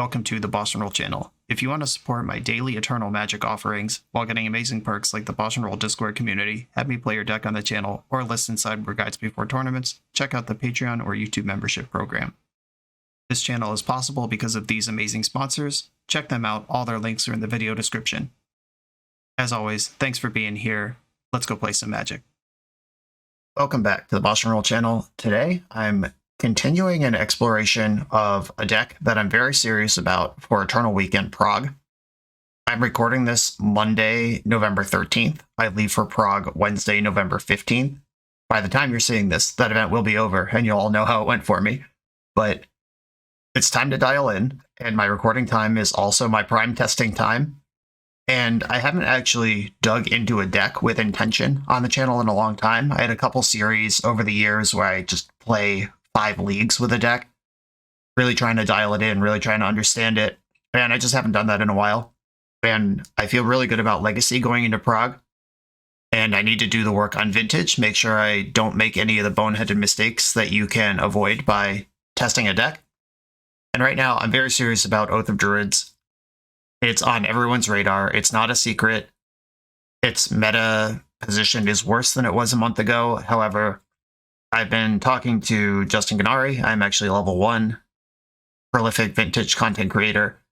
Welcome to the BoshNRoll channel. If you want to support my daily Eternal Magic offerings while getting amazing perks like the BoshNRoll Discord community, have me play your deck on the channel, or listen sideboard guides before tournaments, check out the Patreon or YouTube membership program. This channel is possible because of these amazing sponsors. Check them out, all their links are in the video description. As always, thanks for being here. Let's go play some Magic. Welcome back to the BoshNRoll channel. Today, I'm continuing an exploration of a deck that I'm very serious about for Eternal Weekend Prague. I'm recording this Monday, November 13th. I leave for Prague Wednesday, November 15th. By the time you're seeing this, that event will be over, and you'll all know how it went for me. But it's time to dial in, and my recording time is also my prime testing time. And I haven't actually dug into a deck with intention on the channel in a long time. I had a couple series over the years where I just play 5 leagues with a deck, really trying to dial it in, really trying to understand it, and I just haven't done that in a while. And I feel really good about Legacy going into Prague, and I need to do the work on Vintage, make sure I don't make any of the boneheaded mistakes that you can avoid by testing a deck. And right now, I'm very serious about Oath of Druids. It's on everyone's radar. It's not a secret. Its meta position is worse than it was a month ago. However, I've been talking to Justin Ganari. I'm actually level 1, prolific vintage content creator.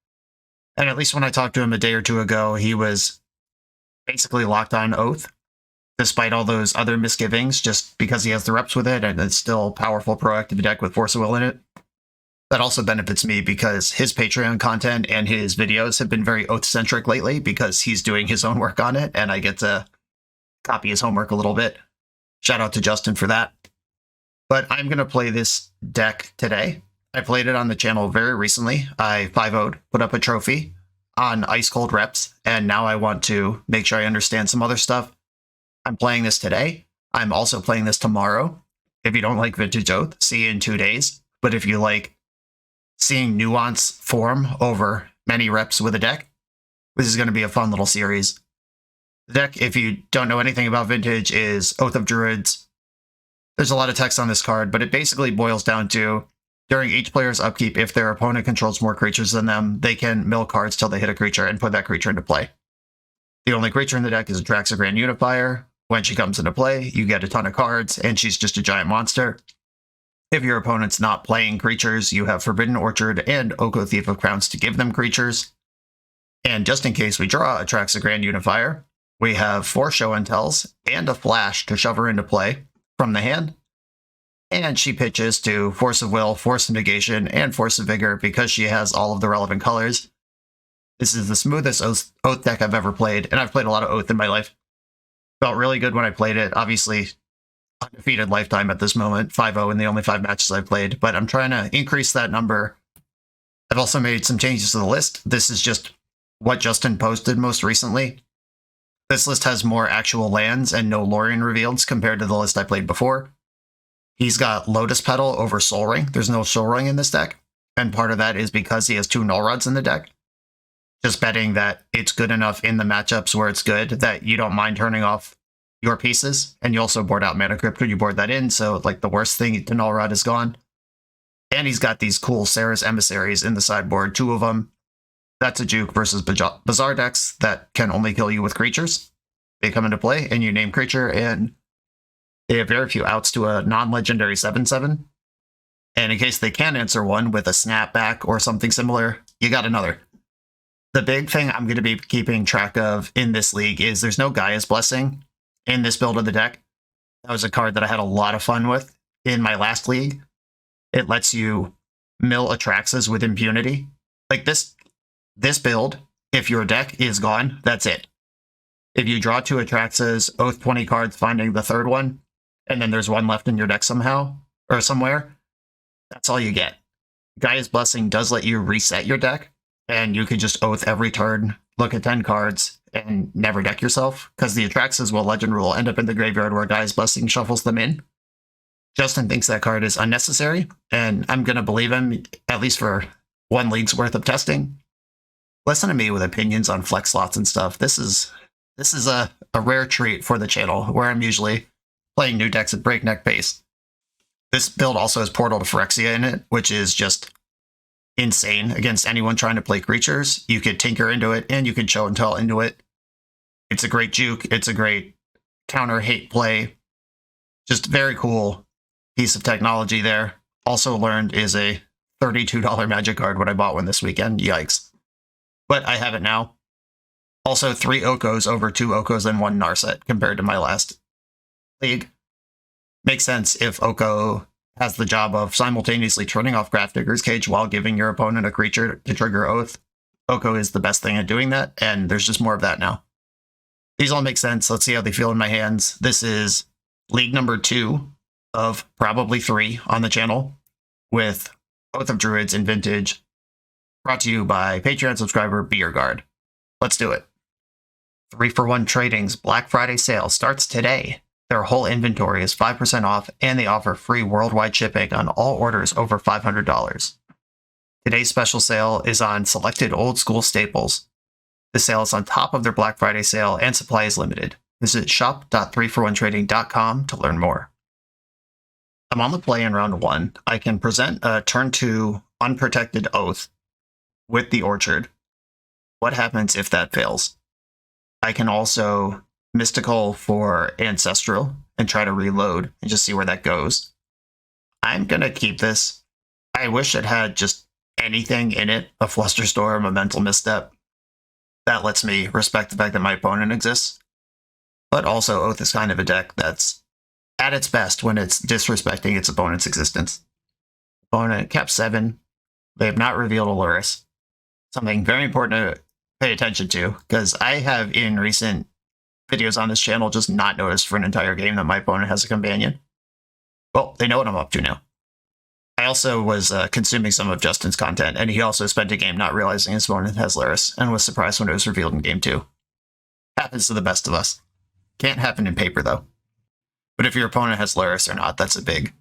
And at least when I talked to him a day or two ago, he was basically locked on Oath, despite all those other misgivings, just because he has the reps with it and it's still a powerful proactive deck with Force of Will in it. That also benefits me because his Patreon content and his videos have been very Oath-centric lately because he's doing his own work on it, and I get to copy his homework a little bit. Shout out to Justin for that. But I'm going to play this deck today. I played it on the channel very recently. I 5-0'd, put up a trophy on Ice Cold Reps, and now I want to make sure I understand some other stuff. I'm playing this today. I'm also playing this tomorrow. If you don't like Vintage Oath, see you in 2 days. But if you like seeing nuance form over many reps with a deck, this is going to be a fun little series. The deck, if you don't know anything about Vintage, is Oath of Druids. There's a lot of text on this card, but it basically boils down to, during each player's upkeep, if their opponent controls more creatures than them, they can mill cards till they hit a creature and put that creature into play. The only creature in the deck is Atraxa Grand Unifier. When she comes into play, you get a ton of cards, and she's just a giant monster. If your opponent's not playing creatures, you have Forbidden Orchard and Oko Thief of Crowns to give them creatures. And just in case we draw Atraxa Grand Unifier, we have 4 Show and Tells and a Flash to shove her into play from the hand, and she pitches to Force of Will, Force of Negation, and Force of Vigor because she has all of the relevant colors. This is the smoothest Oath deck I've ever played, and I've played a lot of Oath in my life. Felt really good when I played it. Obviously, undefeated lifetime at this moment, 5-0 in the only 5 matches I've played, but I'm trying to increase that number. I've also made some changes to the list. This is just what Justin posted most recently. This list has more actual lands and no Lorien revealeds compared to the list I played before. He's got Lotus Petal over Soul Ring. There's no Soul Ring in this deck, and part of that is because he has 2 Null Rods in the deck. Just betting that it's good enough in the matchups where it's good that you don't mind turning off your pieces, and you also board out Mana Crypt when you board that in, so like the worst thing to Null Rod is gone. And he's got these cool Sarah's Emissaries in the sideboard, 2 of them. That's a juke versus Bazaar decks that can only kill you with creatures. They come into play, and you name creature, and they have very few outs to a non-legendary 7/7. And in case they can't answer one with a snapback or something similar, you got another. The big thing I'm going to be keeping track of in this league is there's no Gaia's Blessing in this build of the deck. That was a card that I had a lot of fun with in my last league. It lets you mill Atraxas with impunity. Like this build, if your deck is gone, that's it. If you draw 2 Atraxas, Oath 20 cards, finding the 3rd one, and then there's 1 left in your deck somehow, or somewhere, that's all you get. Gaia's Blessing does let you reset your deck, and you can just Oath every turn, look at 10 cards, and never deck yourself, because the Atraxas will Legend Rule end up in the graveyard where Gaia's Blessing shuffles them in. Justin thinks that card is unnecessary, and I'm going to believe him, at least for 1 league's worth of testing. Listen to me with opinions on flex slots and stuff. This is a rare treat for the channel, where I'm usually playing new decks at breakneck pace. This build also has Portal to Phyrexia in it, which is just insane against anyone trying to play creatures. You could tinker into it, and you could show and tell into it. It's a great juke. It's a great counter hate play. Just very cool piece of technology there. Also learned is a $32 Magic card when I bought one this weekend. Yikes. But I have it now. Also 3 Okos over 2 Okos and 1 Narset compared to my last league. Makes sense if Oko has the job of simultaneously turning off Grafdigger's Cage while giving your opponent a creature to trigger Oath. Oko is the best thing at doing that, and there's just more of that now. These all make sense. Let's see how they feel in my hands. This is league number 2 of probably 3 on the channel with Oath of Druids in Vintage, brought to you by Patreon subscriber Beerguard. Let's do it. 3-for-1 Trading's Black Friday sale starts today. Their whole inventory is 5% off, and they offer free worldwide shipping on all orders over $500. Today's special sale is on selected old school staples. The sale is on top of their Black Friday sale, and supply is limited. Visit shop.3for1trading.com to learn more. I'm on the play in round 1. I can present a turn 2 unprotected Oath with the Orchard. What happens if that fails? I can also Mystical for Ancestral and try to reload and just see where that goes. I'm going to keep this. I wish it had just anything in it, a Flusterstorm, a Mental Misstep. That lets me respect the fact that my opponent exists. But also, Oath is kind of a deck that's at its best when it's disrespecting its opponent's existence. Opponent cap 7. They have not revealed Aluris. Something very important to pay attention to, because I have in recent videos on this channel just not noticed for an entire game that my opponent has a companion. Well, they know what I'm up to now. I also was consuming some of Justin's content, and he also spent a game not realizing his opponent has Luris, and was surprised when it was revealed in game 2. Happens to the best of us. Can't happen in paper, though. But if your opponent has Luris or not, that's a big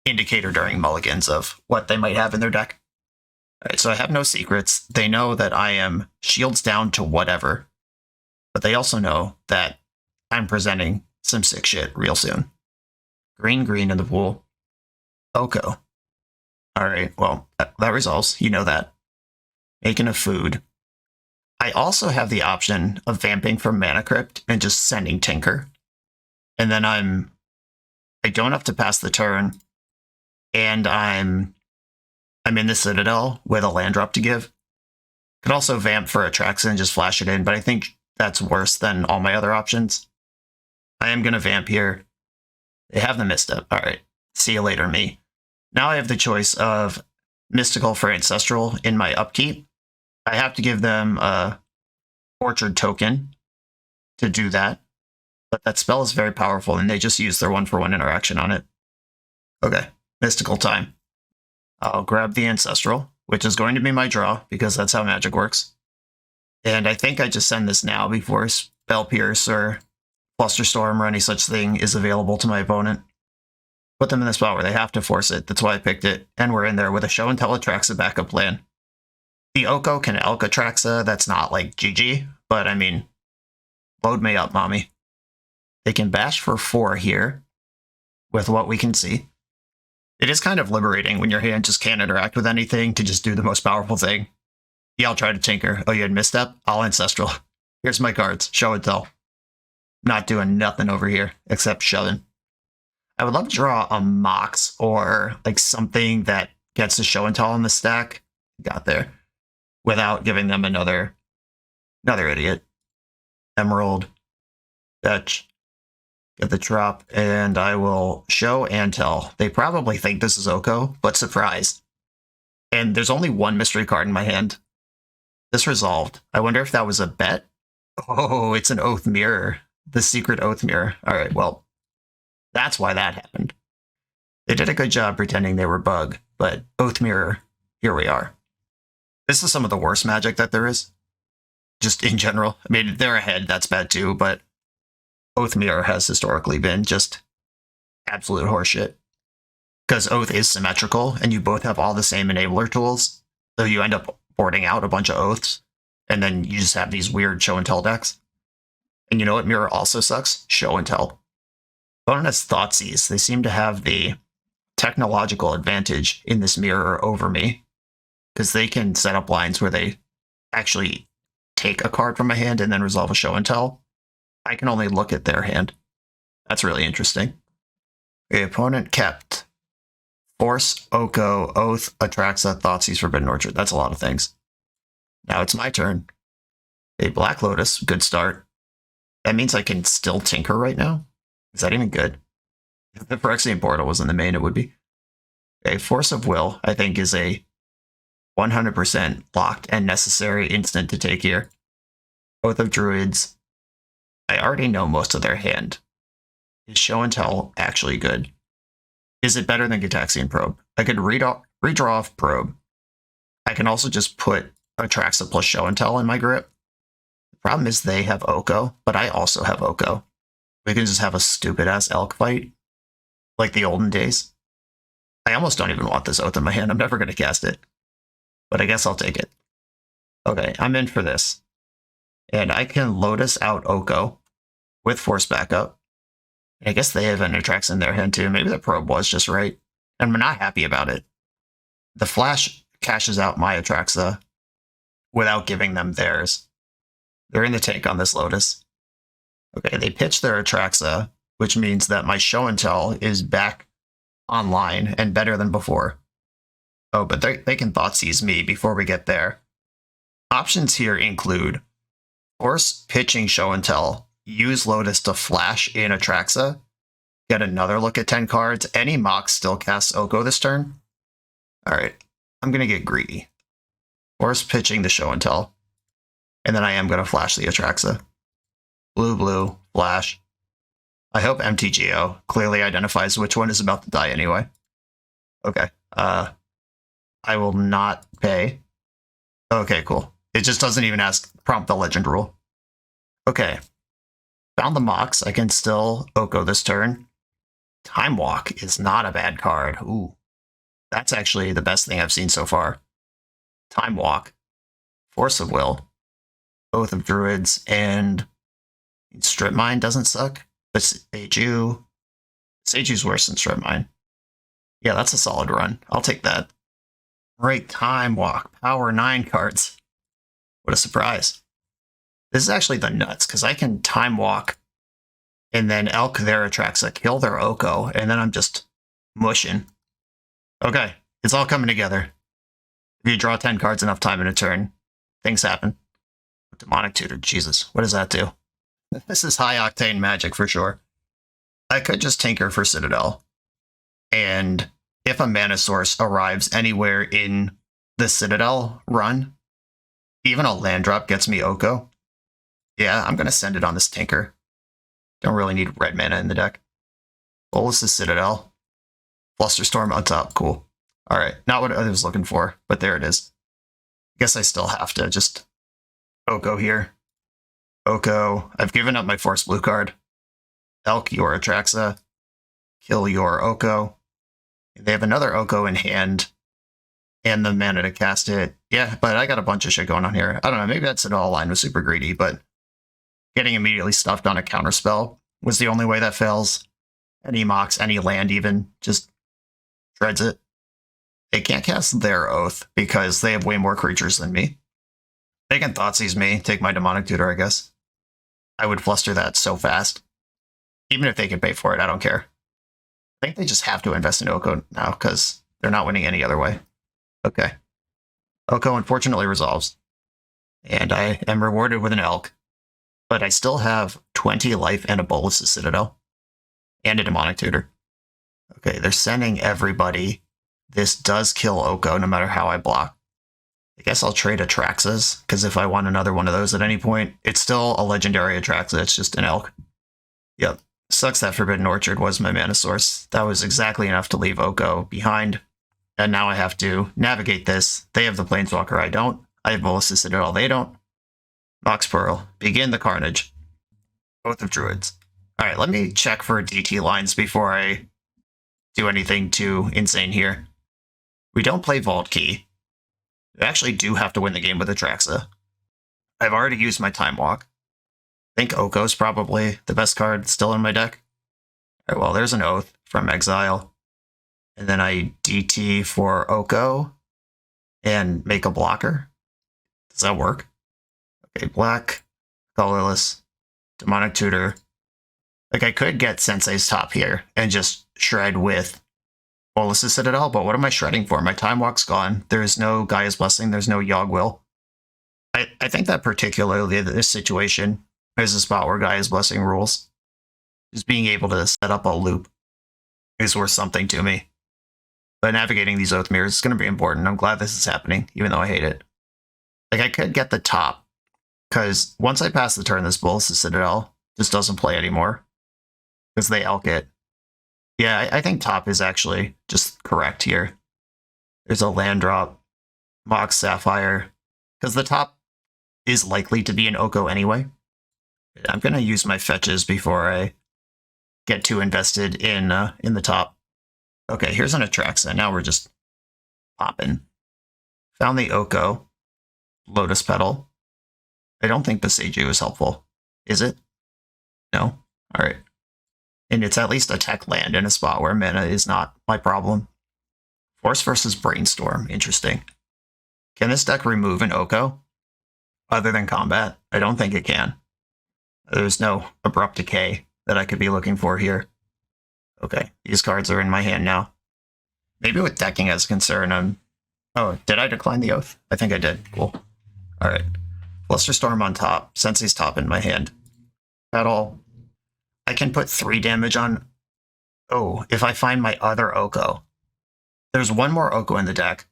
indicator during mulligans of what they might have in their deck. Alright, so I have no secrets. They know that I am shields down to whatever. But they also know that I'm presenting some sick shit real soon. Green in the pool. Oko. Alright, well, that resolves. You know that. Making a food. I also have the option of vamping from Mana Crypt and just sending Tinker. And then I don't have to pass the turn. And I'm in the Citadel with a land drop to give. Could also vamp for Atraxa and just flash it in, but I think that's worse than all my other options. I am going to vamp here. They have the misstep. Alright, see you later, me. Now I have the choice of Mystical for Ancestral in my upkeep. I have to give them a Orchard token to do that. But that spell is very powerful, and they just use their 1-for-1 interaction on it. Okay, Mystical time. I'll grab the Ancestral, which is going to be my draw, because that's how Magic works. And I think I just send this now before Spell Pierce or Flusterstorm or any such thing is available to my opponent. Put them in the spot where they have to force it. That's why I picked it. And we're in there with a Show and Tell Atraxa backup plan. The Oko can Elk Atraxa. That's not like GG, but I mean, load me up, mommy. They can bash for 4 here with what we can see. It is kind of liberating when your hand just can't interact with anything to just do the most powerful thing. Yeah, I'll try to tinker. Oh, you had misstep? I'll Ancestral. Here's my cards. Show and tell. Not doing nothing over here except shoving. I would love to draw a Mox or like something that gets a show and tell on the stack. Got there. Without giving them another idiot. Emerald. Fetch. Get the drop, and I will show and tell. They probably think this is Oko, but surprise. And there's only one mystery card in my hand. This resolved. I wonder if that was a bet. Oh, it's an Oath Mirror. The secret Oath Mirror. Alright, well, that's why that happened. They did a good job pretending they were bug, but Oath Mirror, here we are. This is some of the worst Magic that there is. Just in general. I mean, they're ahead, that's bad too, but Oath Mirror has historically been just absolute horseshit. Because Oath is symmetrical, and you both have all the same enabler tools, so you end up boarding out a bunch of Oaths, and then you just have these weird show and tell decks. And you know what Mirror also sucks? Show and tell. Opponent has Thoughtseize. They seem to have the technological advantage in this Mirror over me. because they can set up lines where they actually take a card from a hand and then resolve a show and tell. I can only look at their hand. That's really interesting. The opponent kept Force, Oko, Oath, Atraxa, Thoughtseize, Forbidden Orchard. That's a lot of things. Now it's my turn. A Black Lotus, good start. That means I can still tinker right now? Is that even good? If the Phyrexian Portal was in the main, it would be. A Force of Will, I think, is a 100% locked and necessary instant to take here. Oath of Druids. I already know most of their hand. Is Show and Tell actually good? Is it better than Gitaxian Probe? I could redraw off Probe. I can also just put Atraxa plus Show and Tell in my grip. The problem is they have Oko, but I also have Oko. We can just have a stupid-ass elk fight, like the olden days. I almost don't even want this Oath in my hand. I'm never going to cast it. But I guess I'll take it. Okay, I'm in for this. And I can Lotus out Oko with Force backup. I guess they have an Atraxa in their hand too. Maybe the Probe was just right. And I'm not happy about it. The Flash cashes out my Atraxa without giving them theirs. They're in the tank on this Lotus. Okay, they pitch their Atraxa, which means that my Show and Tell is back online and better than before. Oh, but they can Thoughtseize me before we get there. Options here include Force pitching Show and Tell, use Lotus to flash in Atraxa, get another look at 10 cards. Any Mox still casts Oko this turn. Alright, I'm going to get greedy. Force pitching the Show and Tell. And then I am going to flash the Atraxa. Blue, flash. I hope MTGO clearly identifies which one is about to die anyway. Okay, I will not pay. Okay, cool. It just doesn't even prompt the legend rule. Okay. Found the Mox. I can still Oko this turn. Time Walk is not a bad card. Ooh. That's actually the best thing I've seen so far. Time Walk. Force of Will. Oath of Druids. And Strip Mine doesn't suck. But Seiju's worse than Strip Mine. Yeah, that's a solid run. I'll take that. Right, Time Walk. Power 9 cards. What a surprise. This is actually the nuts, because I can Time Walk and then Elk their Atraxa, kill their Oko, and then I'm just mushing. Okay, it's all coming together. If you draw 10 cards enough time in a turn, things happen. Demonic Tutor, Jesus, what does that do? This is high-octane magic for sure. I could just tinker for Citadel, and if a mana source arrives anywhere in the Citadel run, even a land drop gets me Oko. Yeah, I'm going to send it on this Tinker. Don't really need red mana in the deck. Bolus is Citadel. Flusterstorm on top, cool. Alright, not what I was looking for, but there it is. Guess I still have to just Oko here. Oko, I've given up my Force Blue card. Elk your Atraxa. Kill your Oko. They have another Oko in hand, and the mana to cast it. Yeah, but I got a bunch of shit going on here. I don't know, maybe that Citadel line was super greedy, but getting immediately stuffed on a counterspell was the only way that fails. Any Mox, any land even, just shreds it. They can't cast their Oath because they have way more creatures than me. They can Thoughtseize me, take my Demonic Tutor, I guess. I would fluster that so fast. Even if they could pay for it, I don't care. I think they just have to invest in Oko now, because they're not winning any other way. Okay. Oko unfortunately resolves. And I am rewarded with an Elk. But I still have 20 life and a Bolus' Citadel. And a Demonic Tutor. Okay, they're sending everybody. This does kill Oko no matter how I block. I guess I'll trade Atraxas, because if I want another one of those at any point, it's still a legendary Atraxa, it's just an Elk. Yep. Sucks that Forbidden Orchard was my mana source. That was exactly enough to leave Oko behind. And now I have to navigate this. They have the Planeswalker, I don't. I have Bolus' Citadel, they don't. Mox Pearl. Begin the carnage. Oath of Druids. Alright, let me check for DT lines before I do anything too insane here. We don't play Vault Key. We actually do have to win the game with Atraxa. I've already used my Time Walk. I think Oko's probably the best card still in my deck. Alright, well, there's an Oath from Exile. And then I DT for Oko. and make a blocker. Does that work? Okay, black, colorless, demonic tutor. Like, I could get Sensei's Top here and just shred with Bolus's Citadel, but what am I shredding for? My Time Walk's gone. There's no Gaia's Blessing. There's no Yogg Will. I think that particularly this situation is a spot where Gaia's Blessing rules. Just being able to set up a loop is worth something to me. But navigating these Oath Mirrors is going to be important. I'm glad this is happening, even though I hate it. Like, I could get the top, because once I pass the turn, this Bolus's Citadel just doesn't play anymore, because they elk it. Yeah, I think top is actually just correct here. There's a land drop, Mox Sapphire, because the top is likely to be an Oko anyway. I'm going to use my fetches before I get too invested in the top. Okay, here's an Atraxa. Now we're just popping. Found the Oko, Lotus Petal. I don't think Boseiju is helpful. Is it? No? Alright. And it's at least a tech land in a spot where mana is not my problem. Force versus Brainstorm. Interesting. Can this deck remove an Oko? Other than combat? I don't think it can. There's no Abrupt Decay that I could be looking for here. Okay, these cards are in my hand now. Maybe with decking as a concern, I'm... Oh, did I decline the Oath? I think I did. Cool. Alright. Flusterstorm on top. Sensei's Top in my hand. Petal. I can put 3 damage on... Oh, if I find my other Oko. There's one more Oko in the deck.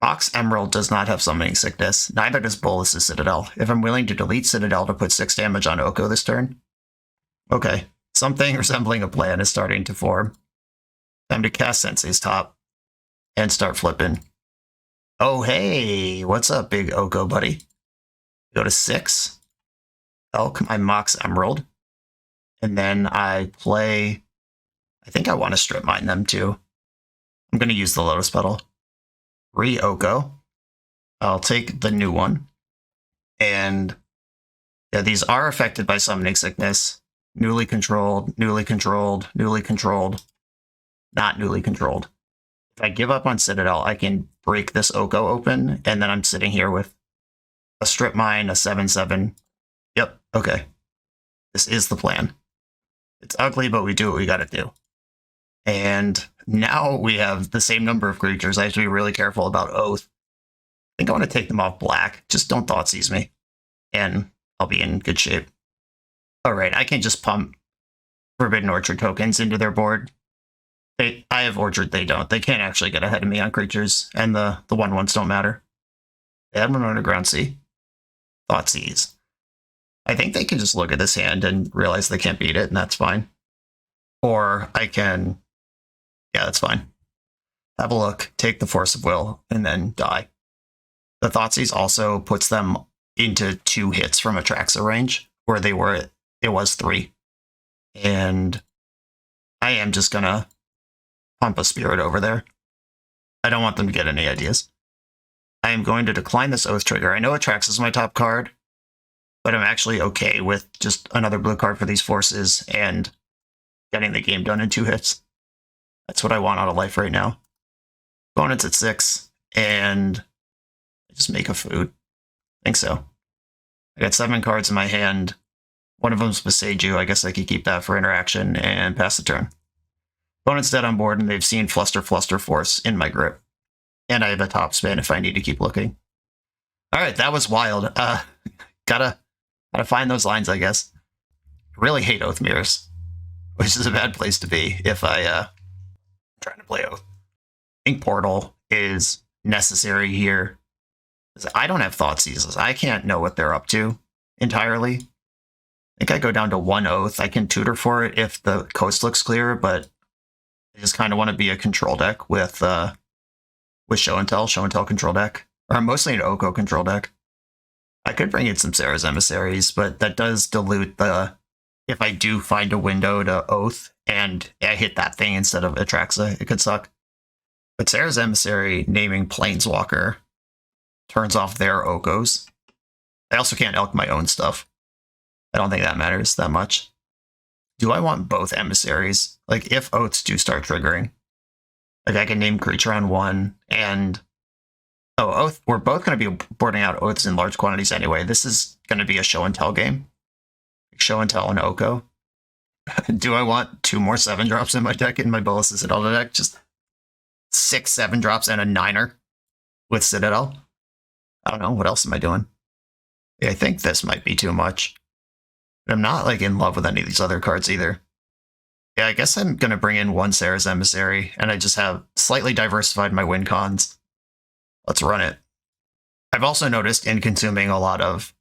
Mox Emerald does not have Summoning Sickness. Neither does Bolus's Citadel. If I'm willing to delete Citadel to put 6 damage on Oko this turn... Okay. Something resembling a plan is starting to form. Time to cast Sensei's Top. And start flipping. Oh, hey! What's up, big Oko buddy? Go to 6. Elk my Mox Emerald. And then I play... I think I want to strip mine them too. I'm going to use the Lotus Petal. Re-Oko. I'll take the new one. And yeah, these are affected by Summoning Sickness. Newly controlled, newly controlled, newly controlled, not newly controlled. If I give up on Citadel, I can break this Oko open, and then I'm sitting here with a Strip Mine, a 7/7. Yep, okay. This is the plan. It's ugly, but we do what we gotta do. And now we have the same number of creatures. I have to be really careful about Oath. I think I want to take them off black. Just don't Thoughtseize me. And I'll be in good shape. Alright, I can just pump Forbidden Orchard tokens into their board. I have Orchard, they don't. They can't actually get ahead of me on creatures, and the 1/1s don't matter. They have an Underground Sea. Thoughtseize. I think they can just look at this hand and realize they can't beat it, and that's fine. Or I can... Yeah, that's fine. Have a look, take the Force of Will, and then die. The Thoughtseize also puts them into 2 hits from Atraxa range, where they were... It was 3. And I am just gonna pump a Spirit over there. I don't want them to get any ideas. I am going to decline this Oath trigger. I know Atraxa is my top card, but I'm actually okay with just another blue card for these forces and getting the game done in 2 hits. That's what I want out of life right now. Opponent's at 6, and I just make a food. I think so. I got 7 cards in my hand. One of them's Boseiju. I guess I could keep that for interaction and pass the turn. Opponent's dead on board, and they've seen Fluster Force in my grip. And I have a top spin if I need to keep looking. Alright, that was wild. Gotta find those lines, I guess. Really hate Oath Mirrors, which is a bad place to be if I'm trying to play Oath. I think Portal is necessary here. I don't have Thoughtseizes. I can't know what they're up to entirely. I think I go down to 1 Oath. I can tutor for it if the coast looks clear, but I just kind of want to be a control deck with Show and Tell control deck. Or I'm mostly an Oko control deck. I could bring in some Sarah's Emissaries, but that does dilute the... If I do find a window to Oath and I hit that thing instead of Atraxa, it could suck. But Sarah's Emissary naming Planeswalker turns off their Okos. I also can't elk my own stuff. I don't think that matters that much. Do I want both Emissaries? Like, if Oaths do start triggering, like I can name creature on 1 and Oh, Oath. We're both going to be boarding out Oaths in large quantities anyway. This is going to be a show and tell game. Show and tell and Oko. Do I want 2 more 7-drops in my deck in my Bolas Citadel deck? Just 6 7-drops and a 9er with Citadel? I don't know. What else am I doing? Yeah, I think this might be too much. But I'm not like in love with any of these other cards either. Yeah, I guess I'm going to bring in 1 Sarah's Emissary, and I just have slightly diversified my win cons. Let's run it. I've also noticed in consuming a lot of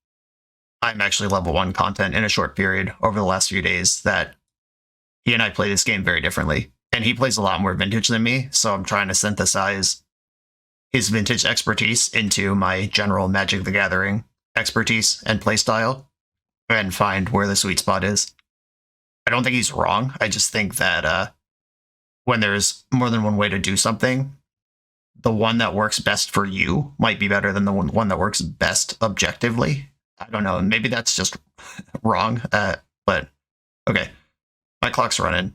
I'm actually level 1 content in a short period over the last few days that he and I play this game very differently. And he plays a lot more vintage than me, so I'm trying to synthesize his vintage expertise into my general Magic the Gathering expertise and playstyle and find where the sweet spot is. I don't think he's wrong. I just think that when there's more than one way to do something, the one that works best for you might be better than the one that works best objectively. I don't know. Maybe that's just wrong. But okay. My clock's running.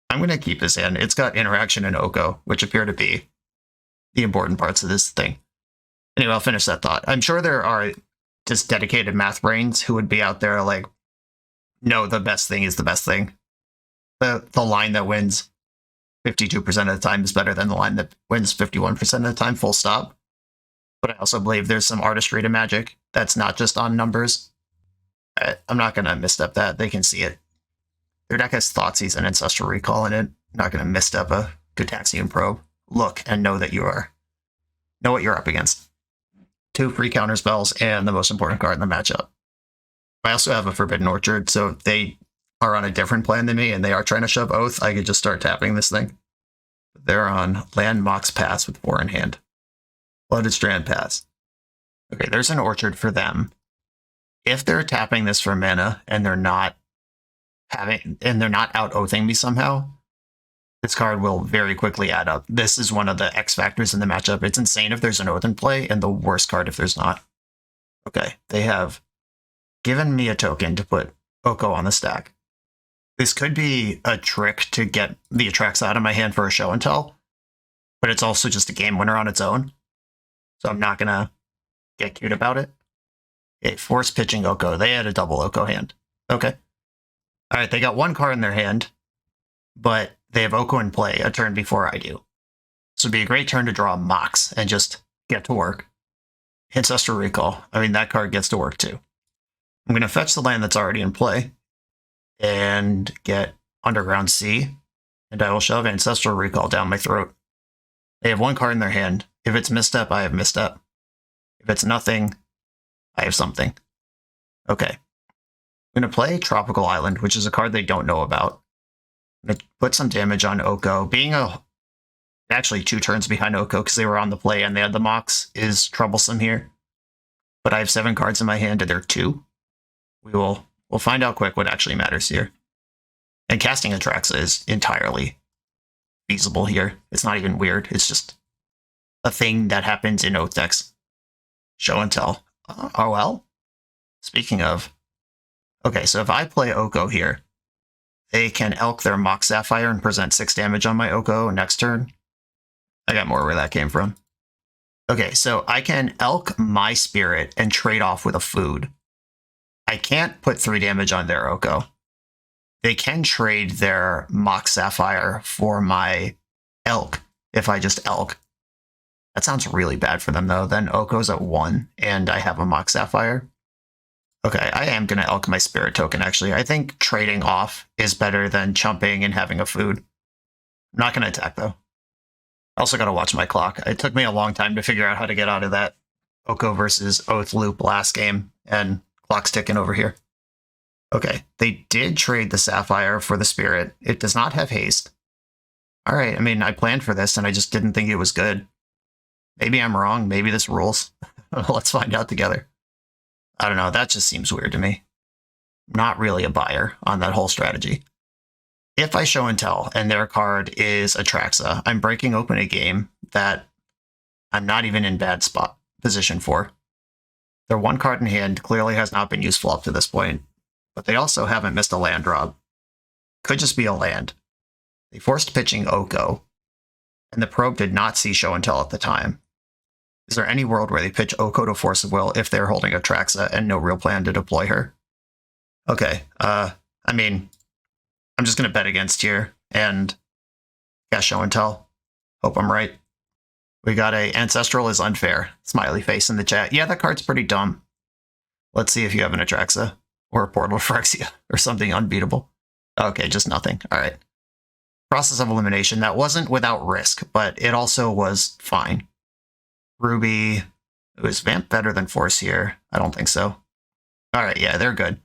I'm going to keep this in. It's got interaction and Oko, which appear to be the important parts of this thing. Anyway, I'll finish that thought. I'm sure there are just dedicated math brains who would be out there like, no, the best thing is the best thing. The line that wins 52% of the time is better than the line that wins 51% of the time, full stop. But I also believe there's some artistry to Magic that's not just on numbers. I'm not going to misstep that. They can see it. Their deck has Thoughtseize and Ancestral Recall in it. I'm not going to misstep a Gutaxian Probe. Look and know that know what you're up against. 2 free counter spells and the most important card in the matchup. I also have a Forbidden Orchard, so if they are on a different plan than me and they are trying to shove Oath, I could just start tapping this thing. They're on Land Mox Pass with 4 in hand. Blooded Strand Pass. Okay, there's an Orchard for them. If they're tapping this for mana and they're not out-oathing me somehow, this card will very quickly add up. This is one of the X factors in the matchup. It's insane if there's an Oath in play, and the worst card if there's not. Okay, they have given me a token to put Oko on the stack. This could be a trick to get the Atraxa out of my hand for a show and tell, but it's also just a game winner on its own. So I'm not going to get cute about it. Okay, force pitching Oko. They had a double Oko hand. Okay. All right, they got 1 card in their hand, but they have Oko in play a turn before I do. So it'd be a great turn to draw a Mox and just get to work. Ancestral Recall. I mean, that card gets to work too. I'm going to fetch the land that's already in play and get Underground Sea, and I will shove Ancestral Recall down my throat. They have 1 card in their hand. If it's misstep, I have misstep. If it's nothing, I have something. Okay. I'm going to play Tropical Island, which is a card they don't know about. I'm going to put some damage on Oko. Being actually 2 turns behind Oko because they were on the play and they had the Mox is troublesome here. But I have 7 cards in my hand and they're 2. We'll find out quick what actually matters here. And casting Atraxa is entirely feasible here. It's not even weird. It's just a thing that happens in Oath decks. Show and tell. Oh well. Speaking of, okay, so if I play Oko here, they can Elk their Mox Sapphire and present 6 damage on my Oko next turn. I got more where that came from. Okay, so I can Elk my Spirit and trade off with a food. I can't put 3 damage on their Oko. They can trade their Mox Sapphire for my Elk if I just Elk. That sounds really bad for them, though. Then Oko's at 1, and I have a Mox Sapphire. Okay, I am going to Elk my Spirit token, actually. I think trading off is better than chumping and having a food. I'm not going to attack, though. I also got to watch my clock. It took me a long time to figure out how to get out of that Oko versus Oath loop last game, and clock's ticking over here. Okay, they did trade the Sapphire for the Spirit. It does not have haste. All right, I mean, I planned for this, and I just didn't think it was good. Maybe I'm wrong. Maybe this rules. Let's find out together. I don't know. That just seems weird to me. I'm not really a buyer on that whole strategy. If I show and tell, and their card is Atraxa, I'm breaking open a game that I'm not even in bad spot position for. Their 1 card in hand clearly has not been useful up to this point, but they also haven't missed a land drop. Could just be a land. They forced pitching Oko, and the probe did not see show and tell at the time. Is there any world where they pitch Oko to Force of Will if they're holding Atraxa and no real plan to deploy her? Okay, I mean, I'm just going to bet against here and cast Show and Tell. Hope I'm right. We got a Ancestral is unfair. Smiley face in the chat. Yeah, that card's pretty dumb. Let's see if you have an Atraxa or a Portal of Phyrexia or something unbeatable. Okay, just nothing. All right. Process of Elimination. That wasn't without risk, but it also was fine. Ruby. Was Vamp better than Force here? I don't think so. All right, yeah, they're good.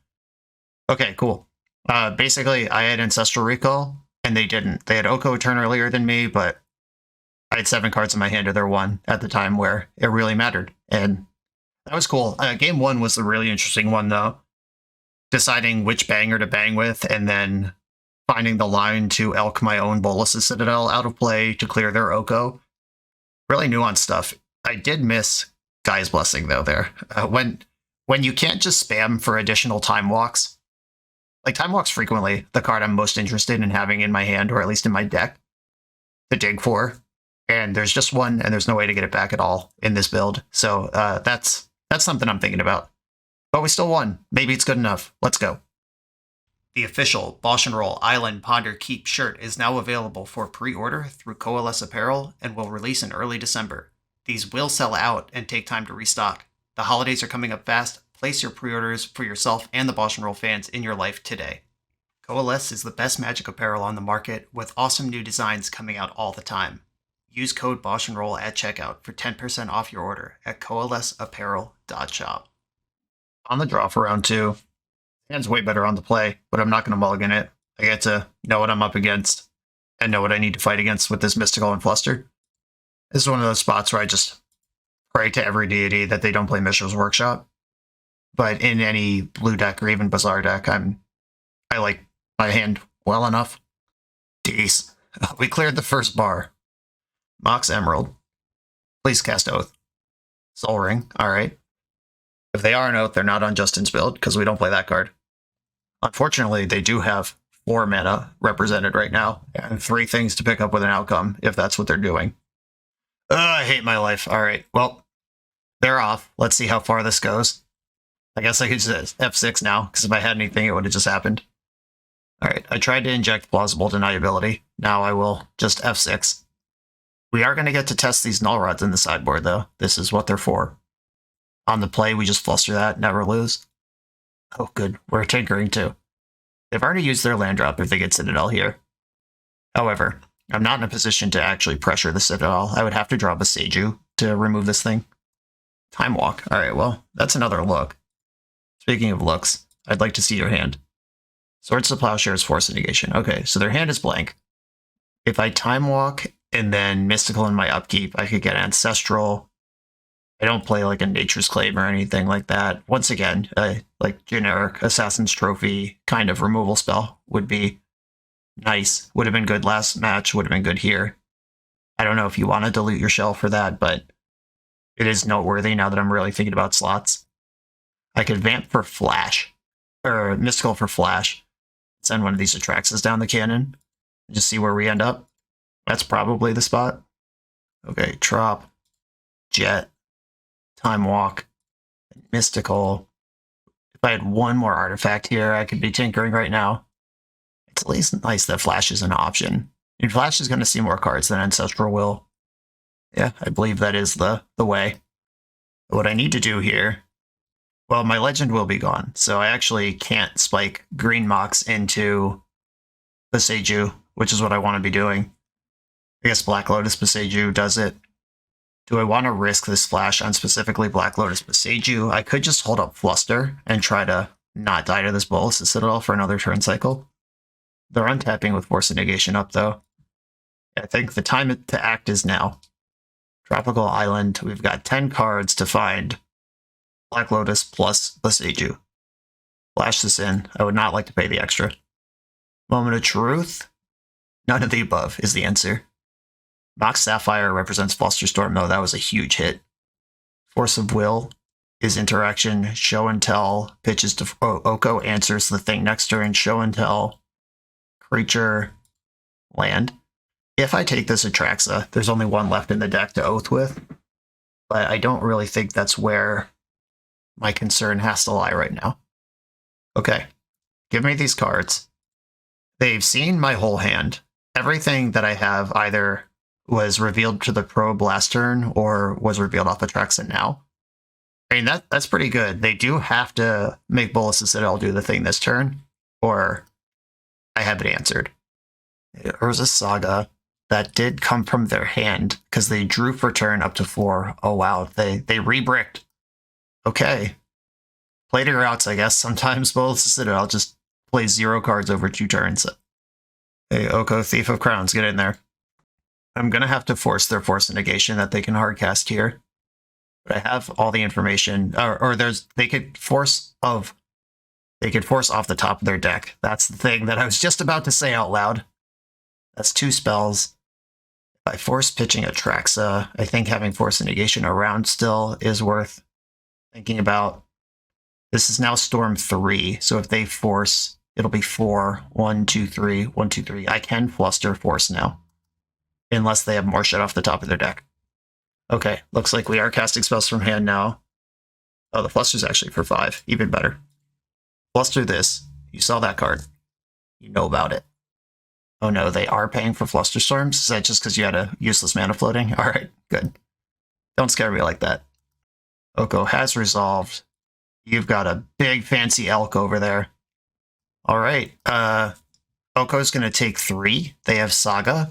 Okay, cool. Basically, I had Ancestral Recall, and they didn't. They had Oko turn earlier than me, but I had 7 cards in my hand to their 1 at the time where it really mattered. And that was cool. Game 1 was the really interesting one, though. Deciding which banger to bang with, and then finding the line to elk my own Bolas' Citadel out of play to clear their Oko. Really nuanced stuff. I did miss Guy's Blessing, though, there. When you can't just spam for additional Time Walks, like Time Walk's frequently the card I'm most interested in having in my hand, or at least in my deck, to dig for. And there's just one, and there's no way to get it back at all in this build. So that's something I'm thinking about. But we still won. Maybe it's good enough. Let's go. The official BoshNRoll Island Ponder Keep shirt is now available for pre-order through Coalesce Apparel and will release in early December. These will sell out and take time to restock. The holidays are coming up fast. Place your pre-orders for yourself and the BoshNRoll fans in your life today. Coalesce is the best Magic apparel on the market, with awesome new designs coming out all the time. Use code BoshNRoll at checkout for 10% off your order at coalesceapparel.shop. On the draw for round 2, hand's way better on the play, but I'm not going to mulligan it. I get to know what I'm up against and know what I need to fight against with this Mystical and Fluster. This is one of those spots where I just pray to every deity that they don't play Mishra's Workshop. But in any blue deck or even Bazaar deck, I like my hand well enough. Jeez. We cleared the first bar. Mox Emerald. Please cast Oath. Soul Ring. Alright. If they are an Oath, they're not on Justin's build, because we don't play that card. Unfortunately, they do have 4 mana represented right now, and 3 things to pick up with an outcome, if that's what they're doing. I hate my life. Alright, well, they're off. Let's see how far this goes. I guess I could just F6 now, because if I had anything, it would have just happened. Alright, I tried to inject Plausible Deniability. Now I will just F6. We are going to get to test these Null Rods in the sideboard, though. This is what they're for. On the play, we just fluster that, never lose. Oh, good. We're tinkering, too. They've already used their land drop if they get Citadel here. However, I'm not in a position to actually pressure the Citadel. I would have to draw Boseiju to remove this thing. Time Walk. Alright, well, that's another look. Speaking of looks, I'd like to see your hand. Swords to Plowshares, Force Negation. Okay, so their hand is blank. If I Time Walk and then Mystical in my upkeep, I could get Ancestral. I don't play like a Nature's Claim or anything like that. Once again, like generic Assassin's Trophy kind of removal spell would be nice. Would have been good last match, would have been good here. I don't know if you want to dilute your shell for that, but it is noteworthy now that I'm really thinking about slots. I could Vamp for Flash, or Mystical for Flash. Send one of these Atraxas down the cannon, and just see where we end up. That's probably the spot. Okay, Trop, Jet, Time Walk, Mystical. If I had one more artifact here, I could be tinkering right now. It's at least nice that Flash is an option. And Flash is going to see more cards than Ancestral will. Yeah, I believe that is the way. What I need to do here, well, my Legend will be gone, so I actually can't spike Green Mox into Boseiju, which is what I want to be doing. I guess Black Lotus Boseiju does it. Do I want to risk this flash on specifically Black Lotus Boseiju? I could just hold up Fluster and try to not die to this Bolas Citadel for another turn cycle. They're untapping with Force of Negation up, though. I think the time to act is now. Tropical Island, we've got 10 cards to find Black Lotus plus Boseiju. Flash this in. I would not like to pay the extra. Moment of Truth? None of the above is the answer. Mox Sapphire represents Flusterstorm, though. That was a huge hit. Force of Will is interaction. Show and Tell pitches to Oko, answers the thing next turn. Show and Tell. Creature. Land. If I take this Atraxa, there's only one left in the deck to Oath with. but I don't really think that's where my concern has to lie right now. Okay, give me these cards. They've seen my whole hand. Everything that I have either was revealed to the probe last turn or was revealed off Atraxa now. I mean, that's pretty good. They do have to make Bolas's Citadel do the thing this turn, or I have it answered. Urza Saga, that did come from their hand, because they drew for turn up to 4. Oh wow, they re-bricked. Okay. Played your outs, I guess. Sometimes Bolas's Citadel just plays 0 cards over 2 turns. Hey, Oko, Thief of Crowns, get in there. I'm gonna have to force their Force of Negation that they can hardcast here. But I have all the information, or they could force off the top of their deck. That's the thing that I was just about to say out loud. That's 2 spells. By force pitching Atraxa, I think having Force of Negation around still is worth thinking about. This is now Storm 3, so if they force, it'll be 4, 1, 2, 3, 1, 2, 3. I can fluster force now, unless they have more shit off the top of their deck. Okay, looks like we are casting spells from hand now. Oh, the fluster's actually for 5, even better. Fluster this. You saw that card. You know about it. Oh no, they are paying for Fluster Storms? Is that just because you had a useless mana floating? Alright, good. Don't scare me like that. Oko has resolved. You've got a big fancy elk over there. Alright, Oko's gonna take 3. They have Saga.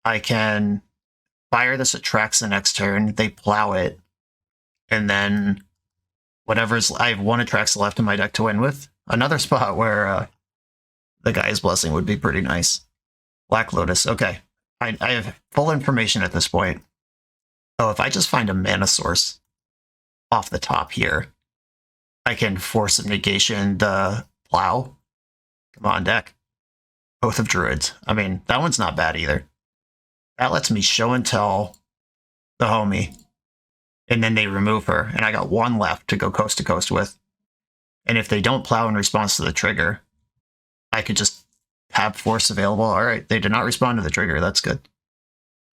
I can fire this Atraxa next turn. They plow it. And then whatever's... I have 1 Atraxa left in my deck to win with. Another spot where the Guy's Blessing would be pretty nice. Black Lotus. Okay. I have full information at this point. Oh, if I just find a mana source off the top here, I can Force of Negation the plow. Come on, deck. Oath of Druids. I mean, that one's not bad either. That lets me show and tell the homie. And then they remove her. And I got 1 left to go coast to coast with. And if they don't plow in response to the trigger, I could just have force available. Alright, they did not respond to the trigger. That's good.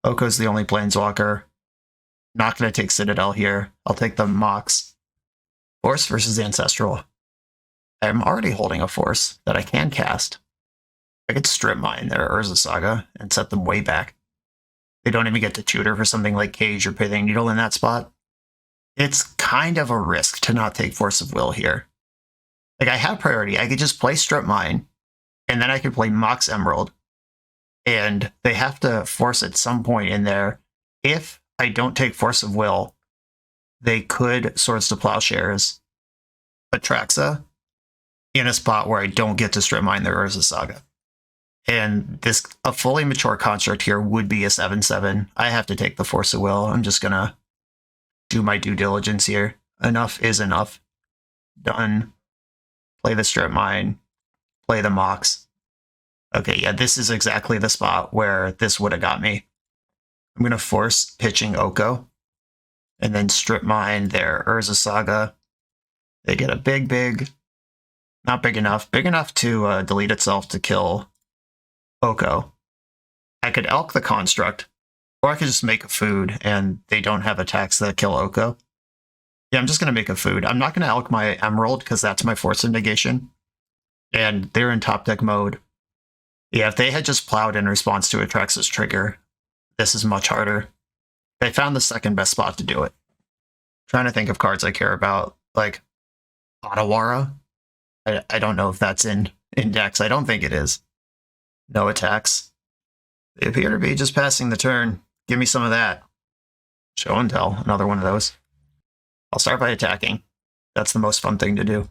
Oko's the only Planeswalker. Not going to take Citadel here. I'll take the Mox. Force versus Ancestral. I'm already holding a Force that I can cast. I could strip mine their Urza Saga and set them way back. They don't even get to tutor for something like Cage or Pithing Needle in that spot. It's kind of a risk to not take Force of Will here. Like, I have priority. I could just play Strip Mine, and then I could play Mox Emerald. And they have to force at some point in there. If I don't take Force of Will, they could Swords to Plowshares Atraxa in a spot where I don't get to Strip Mine their Urza Saga. And a fully mature construct here would be a 7/7. I have to take the Force of Will. I'm just gonna do my due diligence here. Enough is enough. Done. Play the Strip Mine. Play the Mox. Okay, yeah, this is exactly the spot where this would have got me. I'm gonna force pitching Oko. And then Strip Mine their Urza Saga. They get a big... Not big enough. Big enough to delete itself to kill Oko. I could Elk the Construct, or I could just make a food and they don't have attacks that kill Oko. Yeah, I'm just going to make a food. I'm not going to Elk my Emerald because that's my Force of Negation. And they're in top deck mode. Yeah, if they had just plowed in response to Atraxa's trigger, this is much harder. They found the second best spot to do it. Trying to think of cards I care about, like Otawara. I don't know if that's in decks. I don't think it is. No attacks. They appear to be just passing the turn. Give me some of that. Show and tell. Another one of those. I'll start by attacking. That's the most fun thing to do.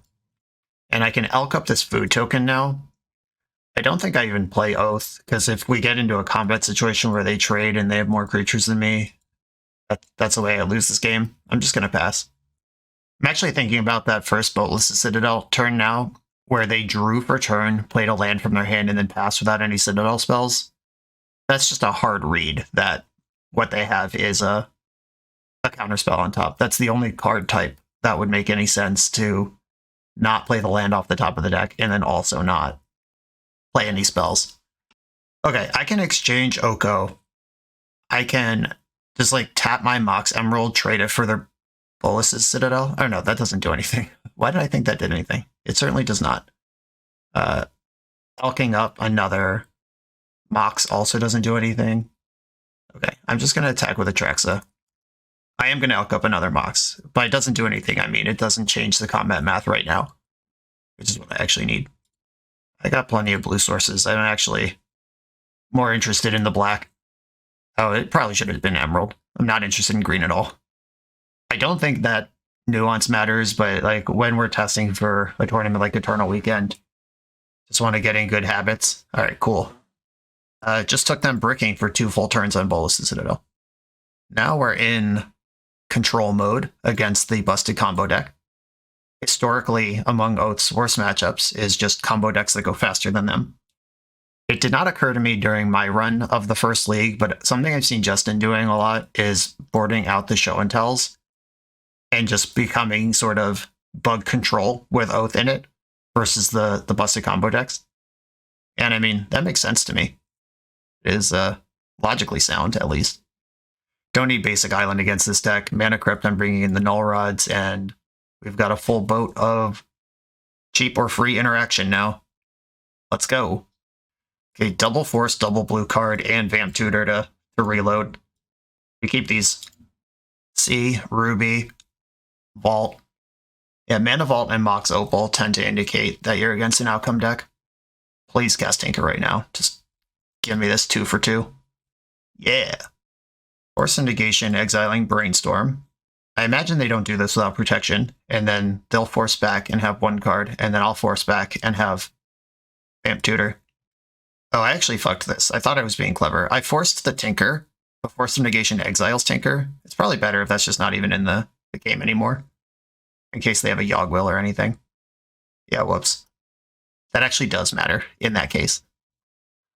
And I can elk up this food token now. I don't think I even play Oath, because if we get into a combat situation where they trade and they have more creatures than me, that's the way I lose this game. I'm just going to pass. I'm actually thinking about that first Boatless Citadel turn now, where they drew for turn, played a land from their hand, and then passed without any Citadel spells. That's just a hard read that what they have is a counterspell on top. That's the only card type that would make any sense to not play the land off the top of the deck and then also not play any spells. Okay, I can exchange Oko. I can Just like tap my Mox Emerald, trade it for their Bolus's Citadel. Oh no, that doesn't do anything. Why did I think that did anything? It certainly does not. Hulking up another Mox also doesn't do anything. Okay, I'm just going to attack with Atraxa. I am going to elk up another Mox, but it doesn't do anything. I mean, it doesn't change the combat math right now, which is what I actually need. I got plenty of blue sources. I'm actually more interested in the black. Oh, it probably should have been emerald. I'm not interested in green at all. I don't think that nuance matters, but like when we're testing for a tournament like Eternal Weekend, just want to get in good habits. All right, cool. Just took them bricking for 2 full turns on Bolus and Citadel. Now we're in control mode against the busted combo deck. Historically, among Oath's worst matchups is just combo decks that go faster than them. It did not occur to me during my run of the first league, but something I've seen Justin doing a lot is boarding out the show and tells and just becoming sort of bug control with Oath in it versus the busted combo decks. And I mean, that makes sense to me. It is logically sound, at least. Don't need basic island against this deck. Mana Crypt, I'm bringing in the Null Rods, and we've got a full boat of cheap or free interaction now. Let's go. Okay, double force, double blue card, and Vamp Tutor to reload. We keep these C, Ruby, Vault. Yeah, Mana Vault and Mox Opal tend to indicate that you're against an outcome deck. Please cast Tinker right now. Just give me this 2 for 2. Yeah. Force of Negation, exiling Brainstorm. I imagine they don't do this without protection, and then they'll force back and have 1 card, and then I'll force back and have Vamp Tutor. Oh, I actually fucked this. I thought I was being clever. I forced the Tinker, but Force of Negation exiles Tinker. It's probably better if that's just not even in the game anymore, in case they have a Yogg-Will or anything. Yeah, whoops. That actually does matter in that case.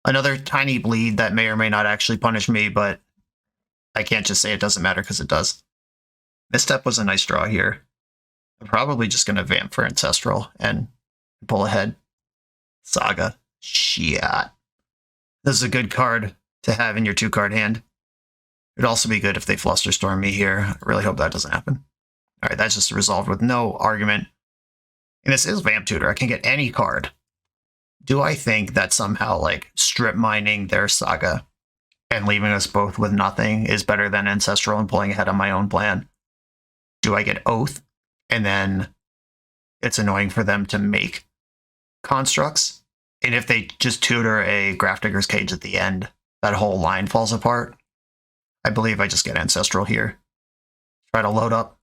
Another tiny bleed that may or may not actually punish me, but I can't just say it doesn't matter because it does. Misstep was a nice draw here. I'm probably just going to vamp for Ancestral and pull ahead. Saga. Shit. This is a good card to have in your 2-card hand. It'd also be good if they Flusterstorm me here. I really hope that doesn't happen. Alright, that's just resolved with no argument. And this is Vamp Tutor. I can get any card. Do I think that somehow, like, strip mining their Saga and leaving us both with nothing is better than Ancestral and pulling ahead on my own plan? Do I get Oath, and then it's annoying for them to make constructs? And if they just tutor a Grafdigger's Cage at the end, that whole line falls apart? I believe I just get Ancestral here. Try to load up.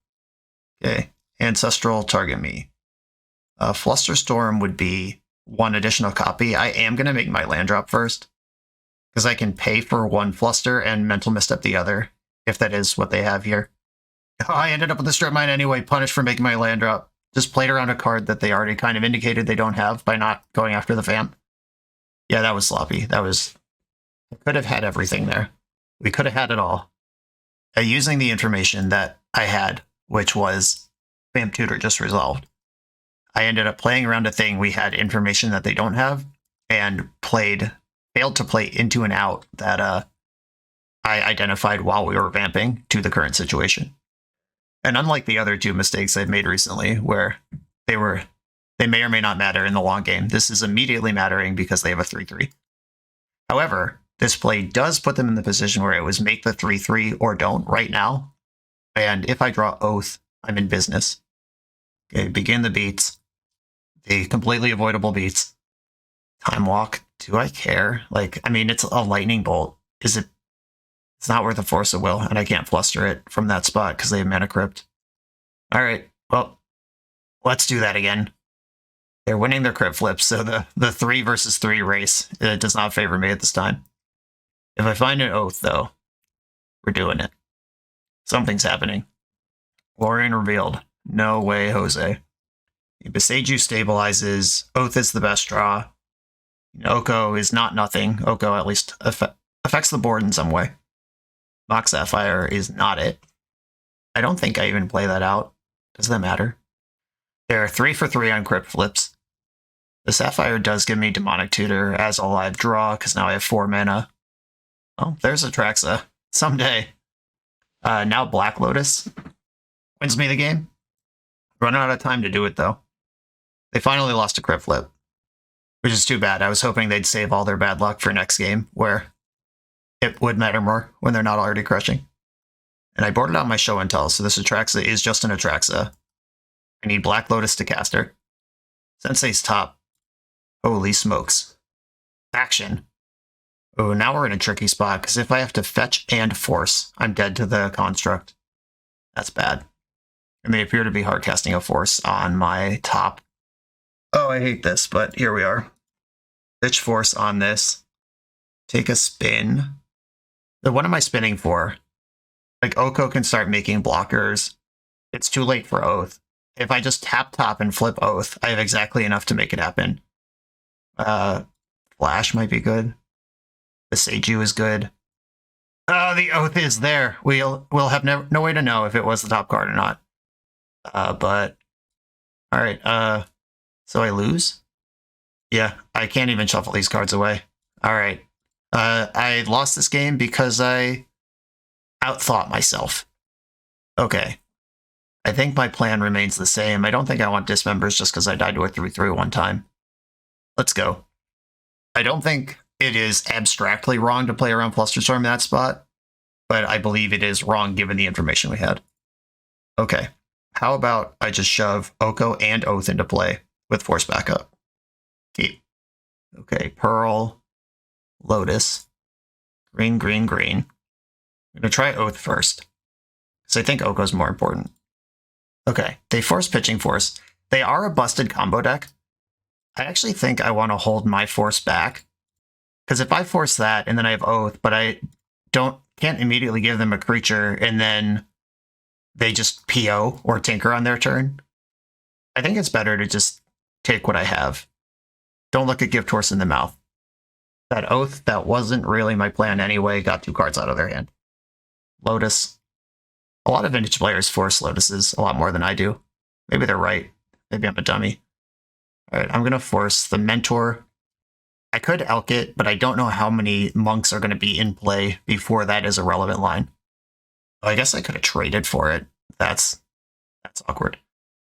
Okay, Ancestral, target me. Flusterstorm would be 1 additional copy. I am going to make my land drop first, because I can pay for 1 Fluster and Mental Misstep the other, if that is what they have here. Oh, I ended up with a strip mine anyway, punished for making my land drop. Just played around a card that they already kind of indicated they don't have by not going after the Vamp. Yeah, that was sloppy. That was... I could have had everything there. We could have had it all. Using the information that I had, which was Vamp Tutor just resolved, I ended up playing around a thing we had information that they don't have, and failed to play into and out that I identified while we were vamping to the current situation. And unlike the other 2 mistakes I've made recently, where they may or may not matter in the long game, this is immediately mattering because they have a 3-3. However, this play does put them in the position where it was make the 3-3 or don't right now. And if I draw Oath, I'm in business. Okay, begin the beats. The completely avoidable beats. Time Walk. Do I care? Like, I mean, it's a lightning bolt. Is it? It's not worth a Force of Will, and I can't fluster it from that spot because they have Mana Crypt. Alright, well, let's do that again. They're winning their crypt flips, so the 3 versus 3 race does not favor me at this time. If I find an Oath, though, we're doing it. Something's happening. Lorien revealed. No way, Jose. Beseiju stabilizes. Oath is the best draw. Oko is not nothing. Oko at least affects the board in some way. Mox Sapphire is not it. I don't think I even play that out. Does that matter? There are 3 for 3 on crypt flips. The Sapphire does give me Demonic Tutor as a live draw, because now I have 4 mana. Oh, there's Atraxa. Someday. Now Black Lotus wins me the game. Running out of time to do it, though. They finally lost a crit flip, which is too bad. I was hoping they'd save all their bad luck for next game, where it would matter more when they're not already crushing. And I boarded out my show and tell, so this Atraxa is just an Atraxa. I need Black Lotus to cast her. Sensei's top. Holy smokes. Action. Oh, now we're in a tricky spot, because if I have to fetch and force, I'm dead to the construct. That's bad. And they appear to be hardcasting a force on my top. Oh, I hate this, but here we are. Pitch force on this. Take a spin. So what am I spinning for? Like, Oko can start making blockers. It's too late for Oath. If I just tap top and flip Oath, I have exactly enough to make it happen. Flash might be good. The Seiju is good. The Oath is there. We'll have no way to know if it was the top card or not. But all right. So I lose? Yeah, I can't even shuffle these cards away. All right. I lost this game because I outthought myself. Okay. I think my plan remains the same. I don't think I want dismembers just because I died to a 3/3 one time. Let's go. I don't think it is abstractly wrong to play around Flusterstorm in that spot, but I believe it is wrong given the information we had. Okay. How about I just shove Oko and Oath into play with Force backup? Okay, Pearl, Lotus, green, green, green. I'm going to try Oath first, because I think Oko's more important. Okay, they force pitching Force. They are a busted combo deck. I actually think I want to hold my Force back, because if I force that and then I have Oath, but I can't immediately give them a creature and then they just PO or Tinker on their turn, I think it's better to just take what I have. Don't look at Gift Horse in the mouth. That Oath, that wasn't really my plan anyway, got 2 cards out of their hand. Lotus. A lot of vintage players force Lotuses a lot more than I do. Maybe they're right. Maybe I'm a dummy. All right, I'm going to force the Mentor. I could Elk it, but I don't know how many monks are going to be in play before that is a relevant line. Oh, I guess I could have traded for it. That's awkward.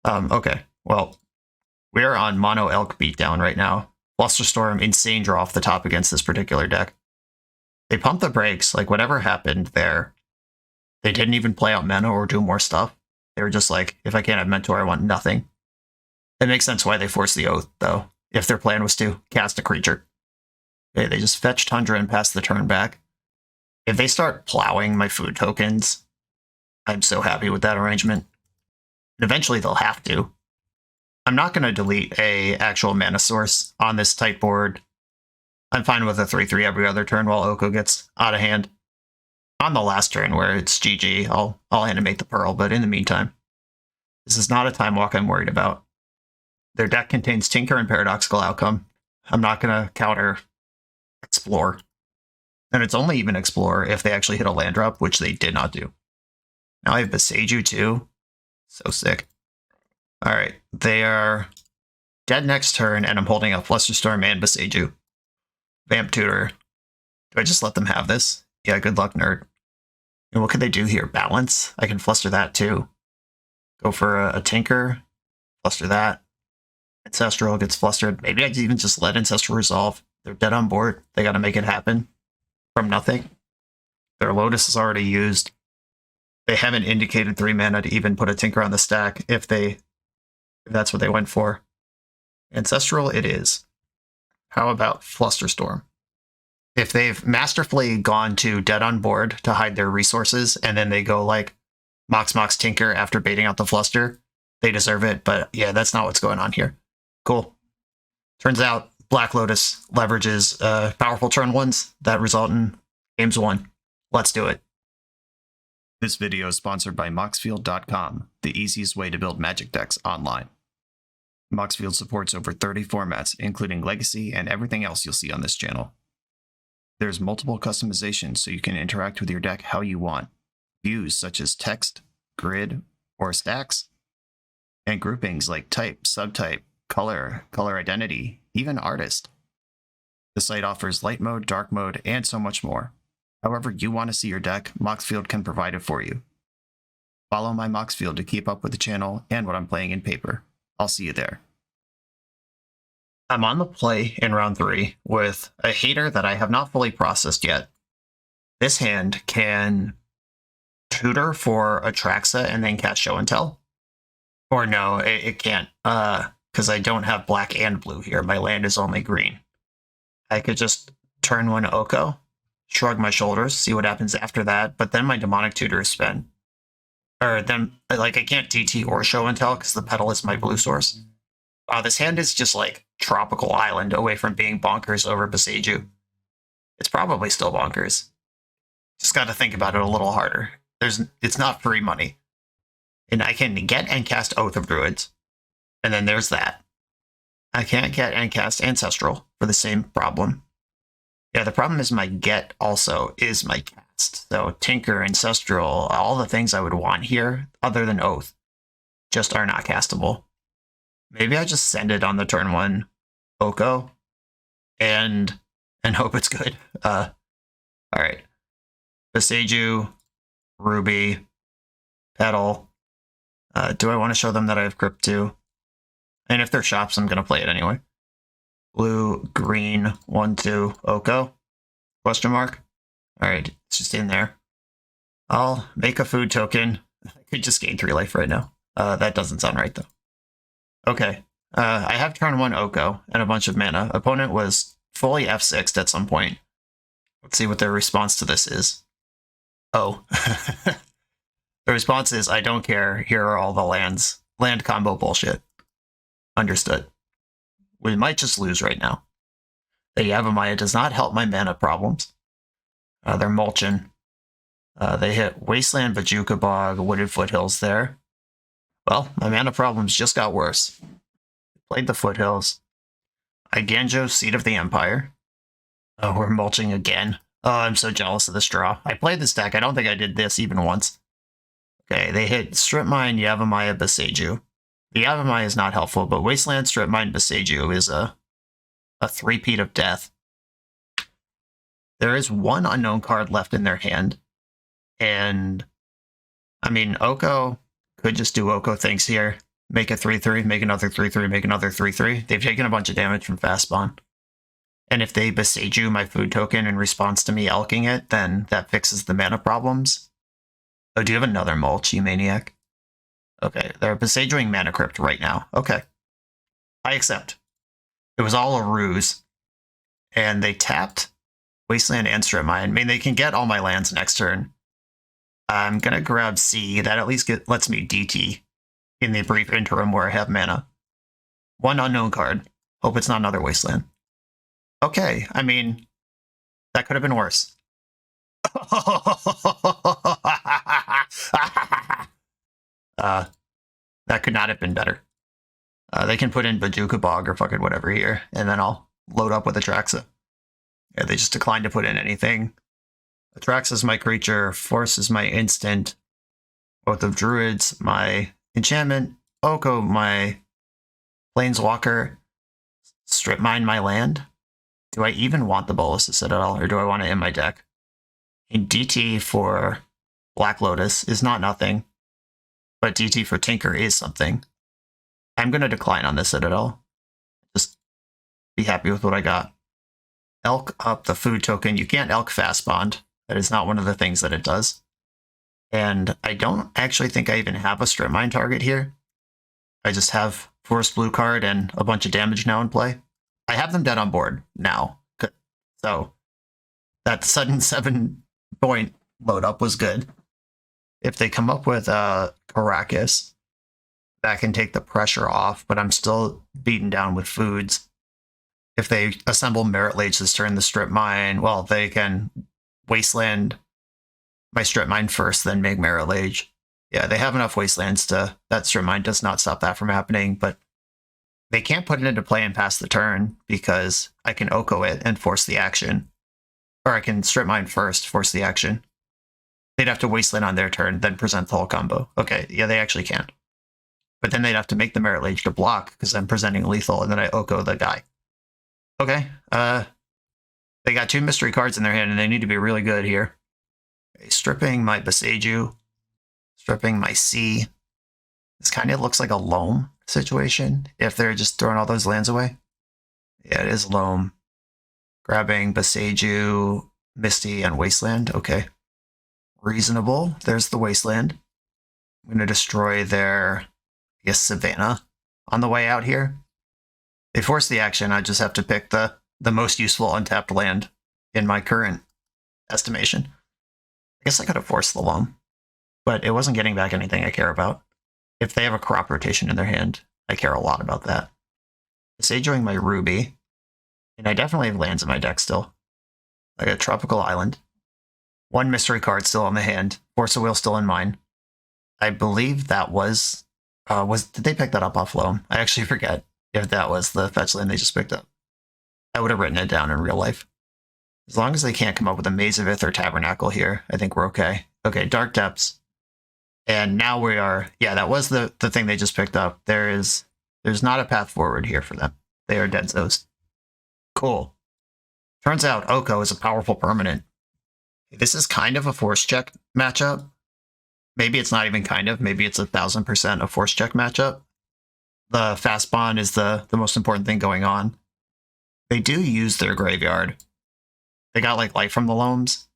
Okay, well, we're on Mono Elk beatdown right now. Flusterstorm, insane draw off the top against this particular deck. They pumped the brakes, like whatever happened there. They didn't even play out mana or do more stuff. They were just like, if I can't have Mentor, I want nothing. It makes sense why they forced the Oath, though, if their plan was to cast a creature. Okay, they just fetch Tundra and pass the turn back. If they start plowing my food tokens, I'm so happy with that arrangement. And eventually they'll have to. I'm not going to delete a actual mana source on this tight board. I'm fine with a 3/3 every other turn while Oko gets out of hand. On the last turn where it's GG, I'll animate the Pearl, but in the meantime, this is not a time walk I'm worried about. Their deck contains Tinker and Paradoxical Outcome. I'm not going to counter Explore. And it's only even Explore if they actually hit a land drop, which they did not do. Now I have Beseiju too. So sick. All right, they are dead next turn, and I'm holding up Flusterstorm and Beseiju. Vamp Tutor. Do I just let them have this? Yeah, good luck, nerd. And what could they do here? Balance? I can fluster that too. Go for a Tinker. Fluster that. Ancestral gets flustered. Maybe I'd even just let Ancestral resolve. They're dead on board. They got to make it happen from nothing. Their Lotus is already used. They haven't indicated 3 mana to even put a Tinker on the stack if that's what they went for. Ancestral it is. How about Flusterstorm? If they've masterfully gone to dead on board to hide their resources, and then they go like Mox Tinker after baiting out the Fluster, they deserve it, but yeah, that's not what's going on here. Cool. Turns out Black Lotus leverages powerful turn ones that result in games won. Let's do it. This video is sponsored by Moxfield.com, the easiest way to build Magic decks online. Moxfield supports over 30 formats, including Legacy and everything else you'll see on this channel. There's multiple customizations so you can interact with your deck how you want. Views such as text, grid, or stacks, and groupings like type, subtype, color, color identity, even artist. The site offers light mode, dark mode, and so much more. However you want to see your deck, Moxfield can provide it for you. Follow my Moxfield to keep up with the channel and what I'm playing in paper. I'll see you there. I'm on the play in round 3 with a hater that I have not fully processed yet. This hand can tutor for Atraxa and then cast Show and Tell. Or no, it can't, because I don't have black and blue here. My land is only green. I could just turn 1 Oko, shrug my shoulders, see what happens after that, but then my Demonic Tutor is spent. Or then, like, I can't DT or Show and Tell because the Petal is my blue source. This hand is just like Tropical Island away from being bonkers over Boseiju. It's probably still bonkers. Just got to think about it a little harder. It's not free money. And I can get and cast Oath of Druids. And then there's that. I can't get and cast Ancestral for the same problem. Yeah, the problem is my get also is my cast. So Tinker, Ancestral, all the things I would want here, other than Oath, just are not castable. Maybe I just send it on the turn 1 Oko and hope it's good. Alright. Boseiju, Ruby, Petal. Do I want to show them that I have Crypt too? And if they're shops, I'm going to play it anyway. Blue, green, 1-2, Oko? Question mark? Alright, it's just in there. I'll make a food token. I could just gain 3 life right now. That doesn't sound right though. Okay, I have turn 1 Oko and a bunch of mana. Opponent was fully F6'd at some point. Let's see what their response to this is. Oh. The response is, I don't care, here are all the lands. Land combo bullshit. Understood. We might just lose right now. The Yavimaya does not help my mana problems. They're mulching. They hit Wasteland, Bajuka Bog, Wooded Foothills there. Well, my mana problems just got worse. Played the Foothills. I Ganjo, Seed of the Empire. Oh, we're mulching again. Oh, I'm so jealous of this draw. I played this deck. I don't think I did this even once. Okay, they hit Strip Mine, Yavimaya, Boseiju. The Yavimaya is not helpful, but Wasteland, Strip Mine, Boseiju is a three-peat of death. There is 1 unknown card left in their hand. And, I mean, Oko could just do Oko things here. Make a 3-3, make another 3-3, make another 3-3. They've taken a bunch of damage from fast spawn. And if they Boseiju my food token in response to me elking it, then that fixes the mana problems. Oh, do you have another mulch, you maniac? Okay, they're Boseijuing Mana Crypt right now. Okay. I accept. It was all a ruse. And they tapped Wasteland and Strip Mine. I mean, they can get all my lands next turn. I'm going to grab C. That at least lets me DT in the brief interim where I have mana. 1 unknown card. Hope it's not another Wasteland. Okay, I mean, that could have been worse. That could not have been better. They can put in Bajuka Bog or fucking whatever here, and then I'll load up with Atraxa. Yeah, they just declined to put in anything. Atraxa is my creature, Force is my instant, Oath of Druids, my enchantment, Oko, my Planeswalker, Strip Mine my land. Do I even want the Bolus of Citadel, or do I want it in my deck? And DT for Black Lotus is not nothing, but DT for Tinker is something. I'm going to decline on the Citadel. Just be happy with what I got. Elk up the food token. You can't Elk Fast Bond. That is not one of the things that it does. And I don't actually think I even have a Strip Mine target here. I just have Forest Blue card and a bunch of damage now in play. I have them dead on board now. So that sudden 7-point load up was good. If they come up with Caracas, that can take the pressure off, but I'm still beaten down with foods. If they assemble Merit Lage this turn, the Strip Mine, well, they can Wasteland my Strip Mine first, then make Merit Lage. Yeah, they have enough Wastelands to... That Strip Mine does not stop that from happening, but they can't put it into play and pass the turn because I can Oko it and force the action. Or I can Strip Mine first, force the action. They'd have to Wasteland on their turn, then present the whole combo. Okay, yeah, they actually can. But then they'd have to make the Merit Lage to block because I'm presenting lethal and then I Oko the guy. Okay, They got 2 mystery cards in their hand, and they need to be really good here. Okay, stripping my Boseiju. Stripping my C. This kind of looks like a Loam situation, if they're just throwing all those lands away. Yeah, it is Loam. Grabbing Boseiju, Misty, and Wasteland. Okay. Reasonable. There's the Wasteland. I'm going to destroy their, I guess, Savannah on the way out here. They force the action. I just have to pick the most useful untapped land in my current estimation. I guess I could have forced the Loam, but it wasn't getting back anything I care about. If they have a crop rotation in their hand, I care a lot about that. Boseiju my Ruby, and I definitely have lands in my deck still. I got Tropical Island. 1 mystery card still on the hand. Force of Will still in mine. I believe that was did they pick that up off Loam? I actually forget if that was the fetch land they just picked up. I would have written it down in real life. As long as they can't come up with a Maze of Ith or Tabernacle here, I think we're okay. Okay, Dark Depths. And now we are, yeah, that was the thing they just picked up. There's not a path forward here for them. They are dead zones. Cool. Turns out Oko is a powerful permanent. This is kind of a force check matchup. Maybe it's not even kind of. Maybe it's 1,000% a force check matchup. The fast bond is the most important thing going on. They do use their graveyard. They got like light from the Loams.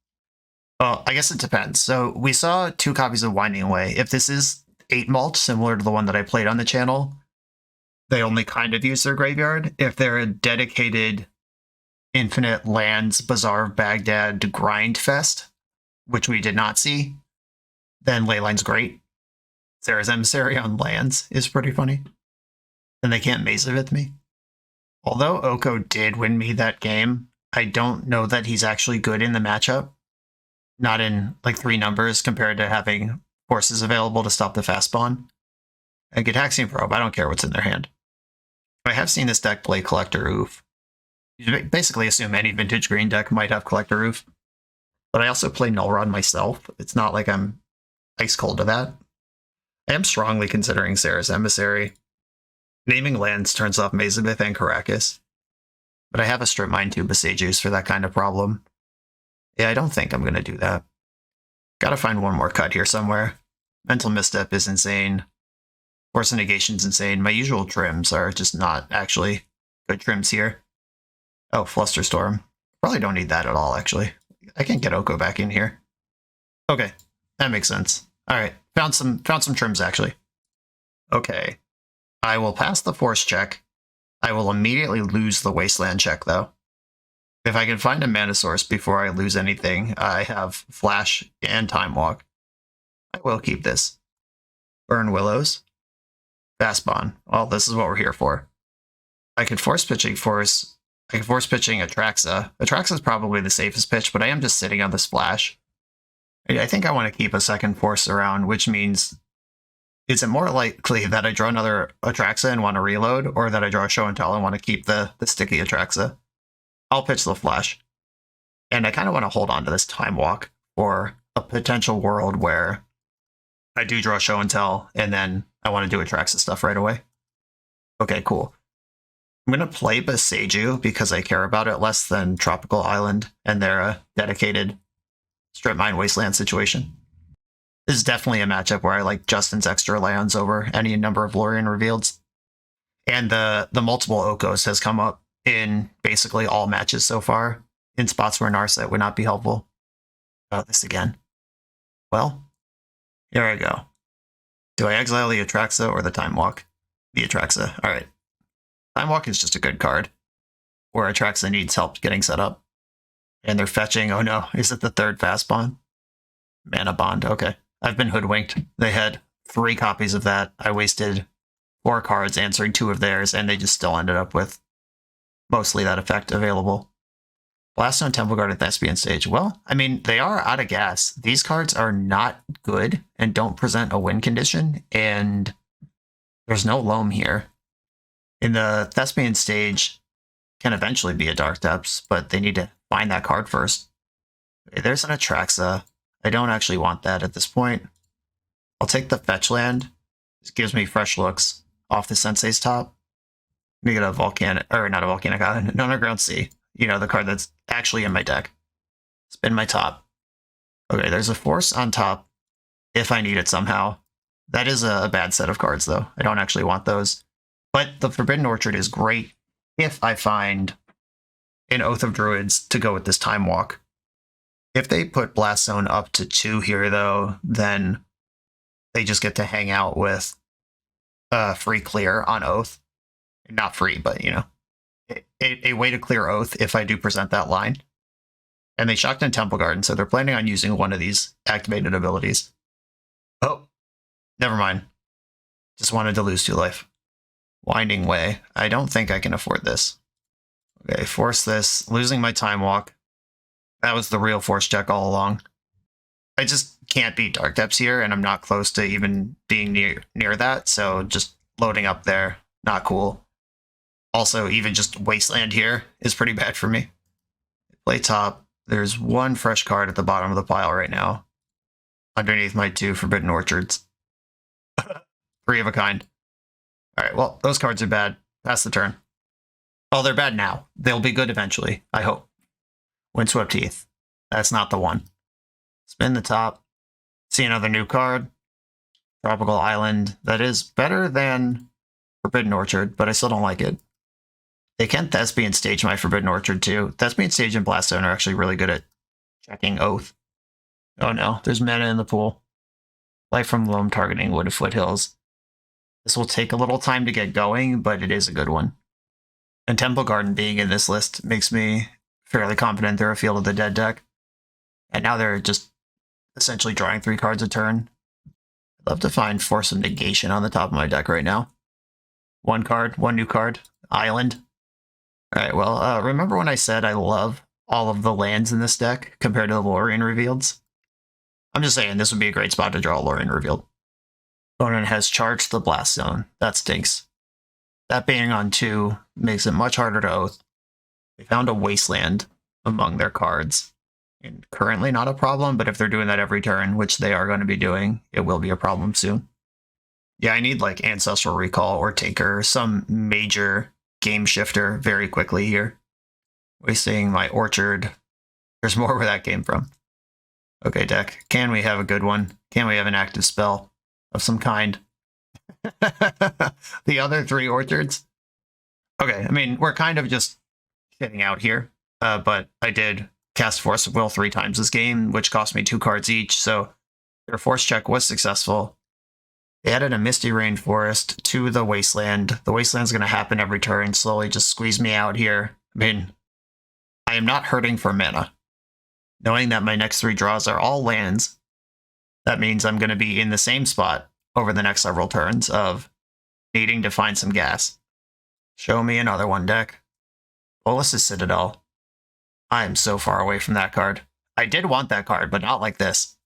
Well, I guess it depends. So we saw 2 copies of Winding Away. If this is 8 mulch, similar to the one that I played on the channel, they only kind of use their graveyard. If they're a dedicated Infinite Lands Bazaar of Baghdad grind fest, which we did not see, then Leyline's great. Sarah's Emissary on lands is pretty funny. And they can't Maze of It me. Although Oko did win me that game, I don't know that he's actually good in the matchup. Not in like 3 numbers compared to having forces available to stop the fast spawn. A Gitaxian Probe, I don't care what's in their hand. I have seen this deck play Collector Oof. You basically assume any vintage green deck might have Collector Oof. But I also play Null Rod myself. It's not like I'm ice cold to that. I am strongly considering Sarah's Emissary. Naming lands turns off Maze of Ith and Caracas. But I have a Strip Mine 2 Boseijus for that kind of problem. Yeah, I don't think I'm going to do that. Gotta find one more cut here somewhere. Mental Misstep is insane. Force of Negation's insane. My usual trims are just not actually good trims here. Oh, Flusterstorm. Probably don't need that at all, actually. I can't get Oko back in here. Okay, that makes sense. Alright, found some trims, actually. Okay. I will pass the force check. I will immediately lose the wasteland check, though. If I can find a mana source before I lose anything, I have Flash and Time Walk. I will keep this. Burn Willows. Fast Bond. Well, this is what we're here for. I could force pitching Atraxa. Atraxa is probably the safest pitch, but I am just sitting on this Flash. I think I want to keep a second force around, which means is it more likely that I draw another Atraxa and want to reload, or that I draw a Show and Tell and want to keep the sticky Atraxa? I'll pitch the Flash. And I kind of want to hold on to this Time Walk for a potential world where I do draw Show and Tell, and then I want to do Atraxa stuff right away. Okay, cool. I'm going to play Boseiju because I care about it less than Tropical Island and their dedicated Strip Mine Wasteland situation. This is definitely a matchup where I like Justin's extra lands over any number of Lorien Revealeds. And the multiple Okos has come up in basically all matches so far, in spots where Narset would not be helpful. Oh, this again. Well, here I go. Do I exile the Atraxa or the Time Walk? The Atraxa. All right. Time Walk is just a good card, where Atraxa needs help getting set up. And they're fetching, oh no, is it the 3rd fast bond? Mana Bond, okay. I've been hoodwinked. They had 3 copies of that. I wasted 4 cards answering 2 of theirs, and they just still ended up with mostly that effect available. Blaststone, Temple Guard, and Thespian Stage. Well, I mean, they are out of gas. These cards are not good and don't present a win condition, and there's no Loam here. In the Thespian Stage can eventually be a Dark Depths, but they need to find that card first. Okay, there's an Atraxa. I don't actually want that at this point. I'll take the fetch land. This gives me fresh looks off the Sensei's top. Let me get a volcanic, or not a volcanic island, an underground sea. you know, the card that's actually in my deck. Spin my top. Okay, there's a force on top if I need it somehow. That is a bad set of cards, though. I don't actually want those. But the Forbidden Orchard is great if I find an Oath of Druids to go with this Time Walk. If they put Blast Zone up to 2 here, though, then they just get to hang out with free clear on Oath. Not free, but, you know, a way to clear Oath if I do present that line. And they shocked in Temple Garden, so they're planning on using one of these activated abilities. Oh, never mind. Just wanted to lose 2 life. Winding Way. I don't think I can afford this. Okay, force this. Losing my Time Walk. That was the real force check all along. I just can't beat Dark Depths here, and I'm not close to even being near that, so just loading up there, not cool. Also, even just Wasteland here is pretty bad for me. Play top. There's 1 fresh card at the bottom of the pile right now. Underneath my 2 Forbidden Orchards. 3 of a kind. Alright, well, those cards are bad. Pass the turn. Oh, they're bad now. They'll be good eventually, I hope. Windswept Heath. That's not the one. Spin the top. See another new card. Tropical Island. That is better than Forbidden Orchard, but I still don't like it. They can Thespian Stage my Forbidden Orchard too. Thespian Stage and Blast Zone are actually really good at checking Oath. Oh no, there's mana in the pool. Life from Loam targeting Wooded Foothills. This will take a little time to get going, but it is a good one. And Temple Garden being in this list makes me fairly confident they're a Field of the Dead deck. And now they're just essentially drawing 3 cards a turn. I'd love to find Force of Negation on the top of my deck right now. 1 card, 1 new card, Island. Alright, well, remember when I said I love all of the lands in this deck compared to the Lorien Revealeds? I'm just saying this would be a great spot to draw a Lorien Revealed. Opponent has charged the Blast Zone. That stinks. That being on 2 makes it much harder to Oath. They found a Wasteland among their cards. And currently not a problem, but if they're doing that every turn, which they are going to be doing, it will be a problem soon. Yeah, I need like Ancestral Recall or Tinker, some major game shifter very quickly here. Wasting my Orchard. There's more where that came from. Okay, deck. Can we have a good one? Can we have an active spell of some kind? The other 3 Orchards? Okay, I mean, we're kind of just sitting out here, but I did cast Force of Will 3 times this game, which cost me 2 cards each, so their force check was successful. They added a Misty Rainforest to the Wasteland. The Wasteland's going to happen every turn, slowly just squeeze me out here. I mean, I am not hurting for mana. Knowing that my next 3 draws are all lands, that means I'm going to be in the same spot over the next several turns of needing to find some gas. Show me another one, deck. Bolas's Citadel. I am so far away from that card. I did want that card, but not like this.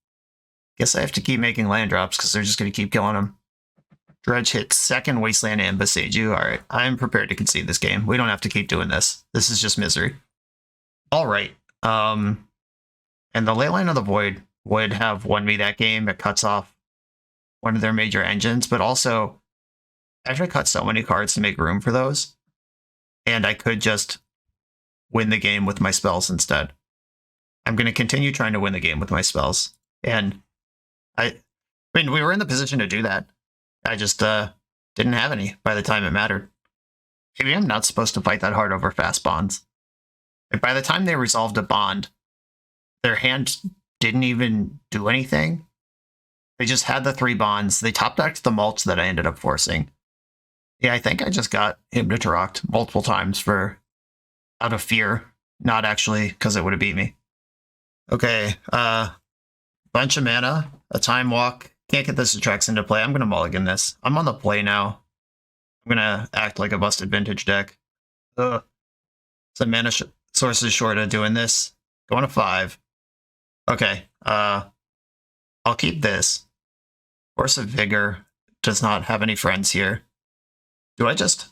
Guess I have to keep making land drops because they're just going to keep killing them. Dredge hit 2nd Wasteland and Boseiju. Alright, I'm prepared to concede this game. We don't have to keep doing this. This is just misery. Alright, and the Leyline of the Void would have won me that game. It cuts off one of their major engines, but also I have to cut so many cards to make room for those. And I could just win the game with my spells instead. I'm going to continue trying to win the game with my spells. And I mean, we were in the position to do that. I just didn't have any by the time it mattered. Maybe I'm not supposed to fight that hard over fast bonds. Like, by the time they resolved a bond, their hand didn't even do anything. They just had the 3 bonds. They top decked the mulch that I ended up forcing. Yeah, I think I just got Hypnotrocked multiple times out of fear, not actually because it would have beat me. Okay, bunch of mana, a Time Walk. Can't get this Atraxa into play. I'm going to mulligan this. I'm on the play now. I'm going to act like a busted vintage deck. Ugh. Some mana sources short of doing this. Going to 5. Okay, I'll keep this. Force of Vigor does not have any friends here. Do I just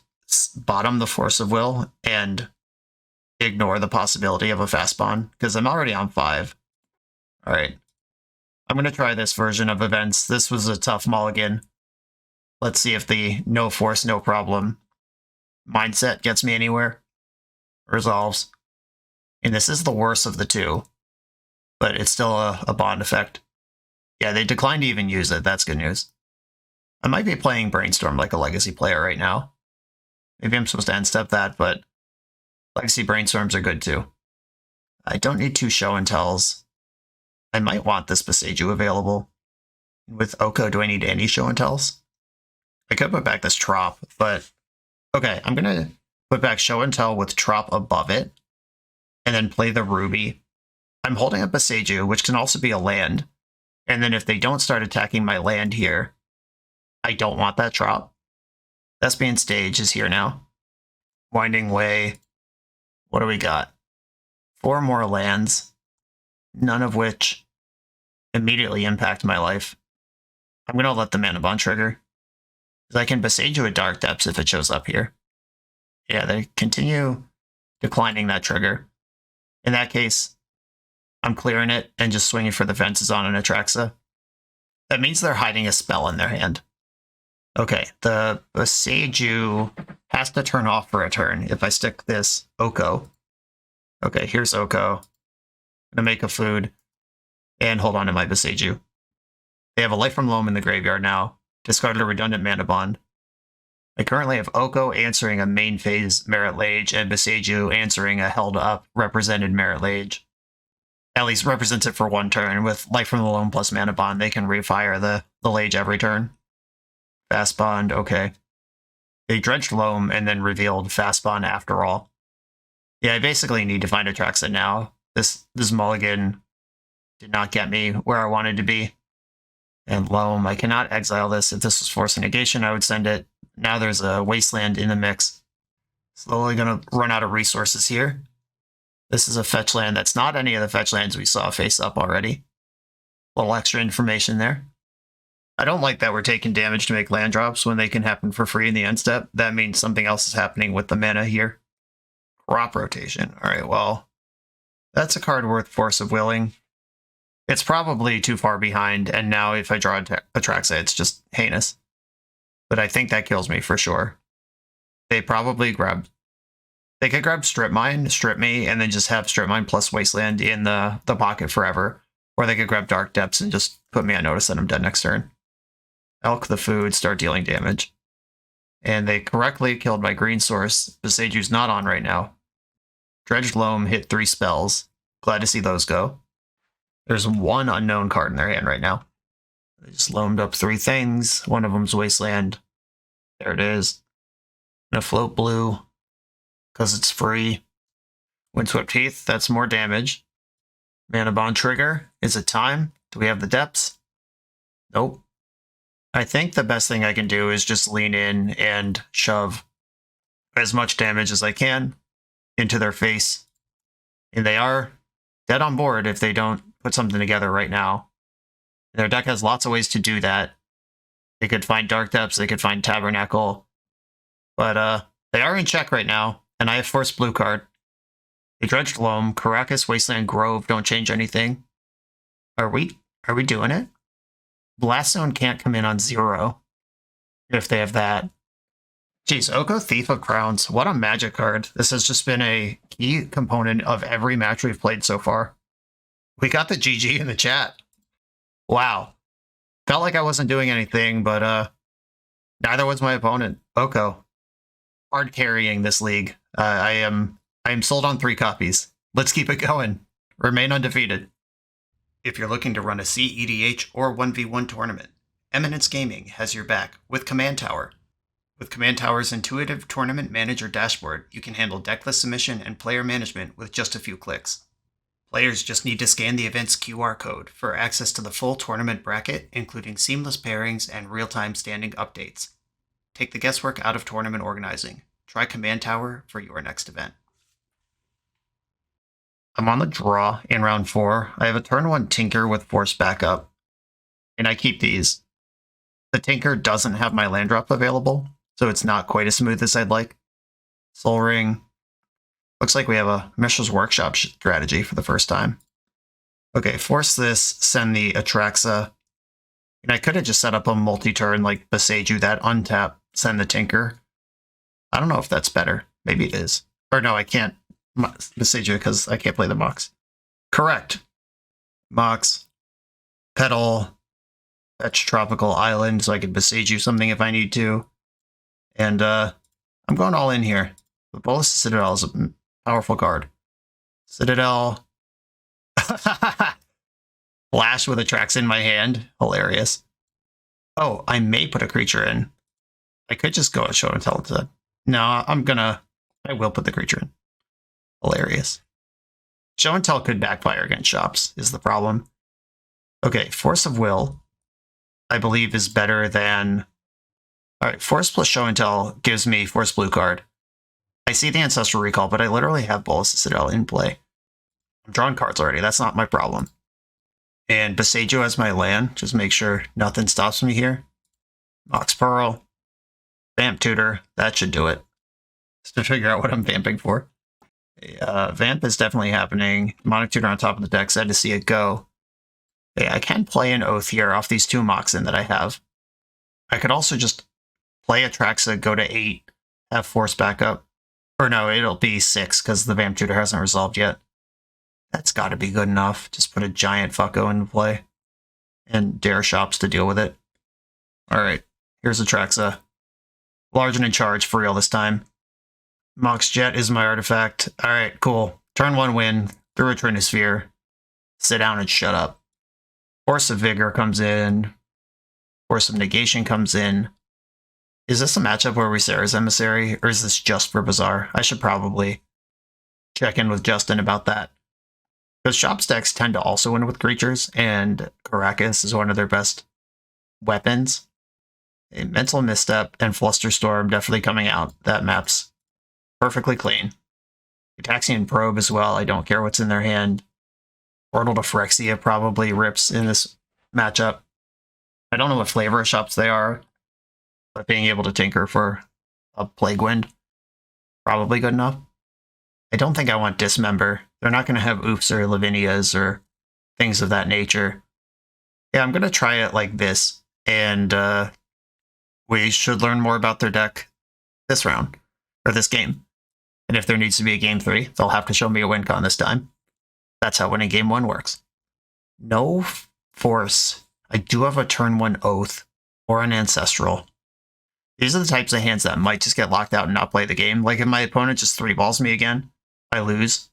bottom the Force of Will and ignore the possibility of a fast bond? Because I'm already on 5. Alright. I'm going to try this version of events. This was a tough mulligan. Let's see if the no force, no problem mindset gets me anywhere. Resolves. And this is the worst of the two, but it's still a bond effect. Yeah, they declined to even use it. That's good news. I might be playing Brainstorm like a Legacy player right now. Maybe I'm supposed to end step that, but Legacy Brainstorms are good too. I don't need 2 show and tells. I might want this Boseiju available. With Oko, do I need any show and tells? I could put back this Trop, but okay, I'm gonna put back show and tell with Trop above it, and then play the Ruby. I'm holding up Boseiju, which can also be a land, and then if they don't start attacking my land here, I don't want that Trop. Thespian Stage is here now. Winding Way. What do we got? 4 more lands, none of which immediately impact my life. I'm going to let the Mana Bond trigger, because I can Boseiju at Dark Depths if it shows up here. Yeah, they continue declining that trigger. In that case, I'm clearing it and just swinging for the fences on an Atraxa. That means they're hiding a spell in their hand. Okay, the Boseiju has to turn off for a turn if I stick this Oko. Okay, here's Oko. I'm gonna make a food and hold on to my Boseiju. They have a Life from Loam in the graveyard now. Discarded a redundant Mana Bond. I currently have Oko answering a main phase Merit Lage and Boseiju answering a held up represented Merit Lage. At least represents it for 1 turn. With Life from the Loam plus Mana Bond, they can refire the Lage every turn. Fast Bond, okay. They dredged Loam and then revealed Fast Bond after all. Yeah, I basically need to find Atraxa now. This mulligan did not get me where I wanted to be. And Loam, I cannot exile this. If this was Force of Negation, I would send it. Now there's a Wasteland in the mix. Slowly going to run out of resources here. This is a fetch land that's not any of the fetch lands we saw face up already. A little extra information there. I don't like that we're taking damage to make land drops when they can happen for free in the end step. That means something else is happening with the mana here. Crop rotation. All right, well, that's a card worth Force of Willing. It's probably too far behind, and now if I draw Atraxa, it's just heinous. But I think that kills me for sure. They probably they could grab Strip Mine, strip me, and then just have Strip Mine plus Wasteland in the pocket forever. Or they could grab Dark Depths and just put me on notice that I'm dead next turn. Elk the food, start dealing damage. And they correctly killed my green source. Boseiju's not on right now. Dredged Loam hit 3 spells. Glad to see those go. There's 1 unknown card in their hand right now. They just loamed up 3 things. One of them's Wasteland. There it is. And a float blue, because it's free. Windswept Heath, that's more damage. Mana Bond trigger. Is it time? Do we have the depths? Nope. I think the best thing I can do is just lean in and shove as much damage as I can into their face. And they are dead on board if they don't put something together right now. Their deck has lots of ways to do that. They could find Dark Depths, they could find Tabernacle. But they are in check right now, and I have Force Blue card. They dredged Loam, Caracas, Wasteland, Grove don't change anything. Are we doing it? Blast Zone can't come in on 0 if they have that. Jeez, Oko Thief of Crowns. What a magic card. This has just been a key component of every match we've played so far. We got the GG in the chat. Wow. Felt like I wasn't doing anything, but neither was my opponent. Oko. Hard carrying this league. I am sold on 3 copies. Let's keep it going. Remain undefeated. If you're looking to run a CEDH or 1v1 tournament, Eminence Gaming has your back with Command Tower. With Command Tower's intuitive tournament manager dashboard, you can handle decklist submission and player management with just a few clicks. Players just need to scan the event's QR code for access to the full tournament bracket, including seamless pairings and real-time standing updates. Take the guesswork out of tournament organizing. Try Command Tower for your next event. I'm on the draw in round 4. I have a turn 1 Tinker with Force backup, and I keep these. The Tinker doesn't have my land drop available, so it's not quite as smooth as I'd like. Soul Ring. Looks like we have a Mishra's Workshop strategy for the first time. Okay, force this, send the Atraxa. And I could have just set up a multi-turn like Boseiju, that untap, send the Tinker. I don't know if that's better. Maybe it is. Or no, I can't Besage because I can't play the Mox. Correct. Mox. Petal. Fetch Tropical Island so I can Besage you something if I need to. And I'm going all in here. The Bolas Citadel is a powerful card. Citadel. Flash with Atraxa in my hand. Hilarious. Oh, I may put a creature in. I could just go at Show and Tell instead. No, I will put the creature in. Hilarious. Show and Tell could backfire against shops, is the problem. Okay, Force of Will, I believe, is better than... Alright, Force plus Show and Tell gives me Force Blue card. I see the Ancestral Recall, but I literally have Bolas Citadel in play. I'm drawing cards already, that's not my problem. And Besage you as my land, just make sure nothing stops me here. Mox Pearl. Vamp Tutor, that should do it. Just to figure out what I'm vamping for. Vamp is definitely happening. Demonic Tutor on top of the deck, sad to see it go. Okay, I can play an Oath here off these 2 Moxen that I have. I could also just play Atraxa, go to 8, have Force backup. Or no, it'll be 6 because the Vamp Tutor hasn't resolved yet. That's got to be good enough. Just put a giant fucko into play. And dare shops to deal with it. Alright, here's Atraxa. Large and in charge for real this time. Mox Jet is my artifact. Alright, cool. Turn 1 win. Through a Trinisphere. Sit down and shut up. Force of Vigor comes in. Force of Negation comes in. Is this a matchup where we Sarah's Emissary, or is this just for Bazaar? I should probably check in with Justin about that. Because shop decks tend to also win with creatures, and Caracas is one of their best weapons. A Mental Misstep and Flusterstorm definitely coming out. That map's perfectly clean. Ataxian Probe as well. I don't care what's in their hand. Portal to Phyrexia probably rips in this matchup. I don't know what flavor of shops they are, but being able to tinker for a Plague Wind, probably good enough. I don't think I want Dismember. They're not going to have Oofs or Lavinias or things of that nature. Yeah, I'm going to try it like this, and we should learn more about their deck this round, or this game. And if there needs to be a game 3, they'll have to show me a win con this time. That's how winning game 1 works. No Force. I do have a turn 1 Oath or an Ancestral. These are the types of hands that might just get locked out and not play the game. Like if my opponent just 3-balls me again, I lose.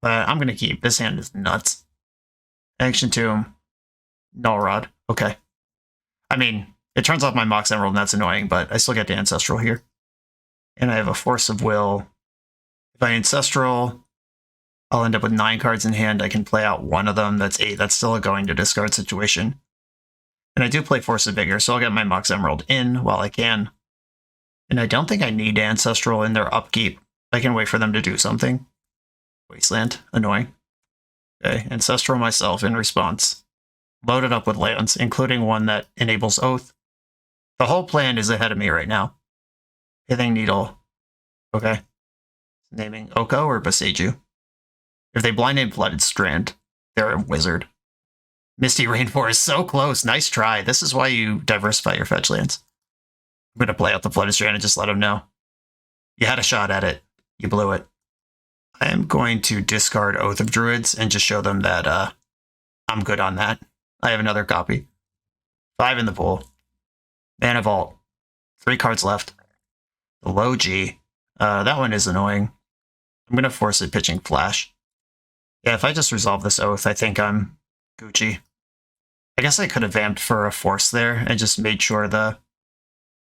But I'm going to keep. This hand is nuts. Ancient Tomb. Null Rod. Okay. I mean, it turns off my Mox Emerald and that's annoying, but I still get the Ancestral here. And I have a Force of Will. If I Ancestral, I'll end up with 9 cards in hand. I can play out one of them. That's 8. That's still a going to discard situation. And I do play Force of Vigor, so I'll get my Mox Emerald in while I can. And I don't think I need Ancestral in their upkeep. I can wait for them to do something. Wasteland. Annoying. Okay, Ancestral myself in response. Loaded up with lands, including one that enables Oath. The whole plan is ahead of me right now. Pithing Needle. Okay. Naming Oko or Besage. If they blind name Flooded Strand, they're a wizard. Misty Rainforest, so close. Nice try. This is why you diversify your fetch lands. I'm going to play out the Flooded Strand and just let them know. You had a shot at it. You blew it. I am going to discard Oath of Druids and just show them that I'm good on that. I have another copy. 5 in the pool. Mana Vault. 3 cards left. The low G. That one is annoying. I'm going to force it pitching Flash. Yeah, if I just resolve this Oath, I think I'm Gucci. I guess I could have vamped for a Force there and just made sure the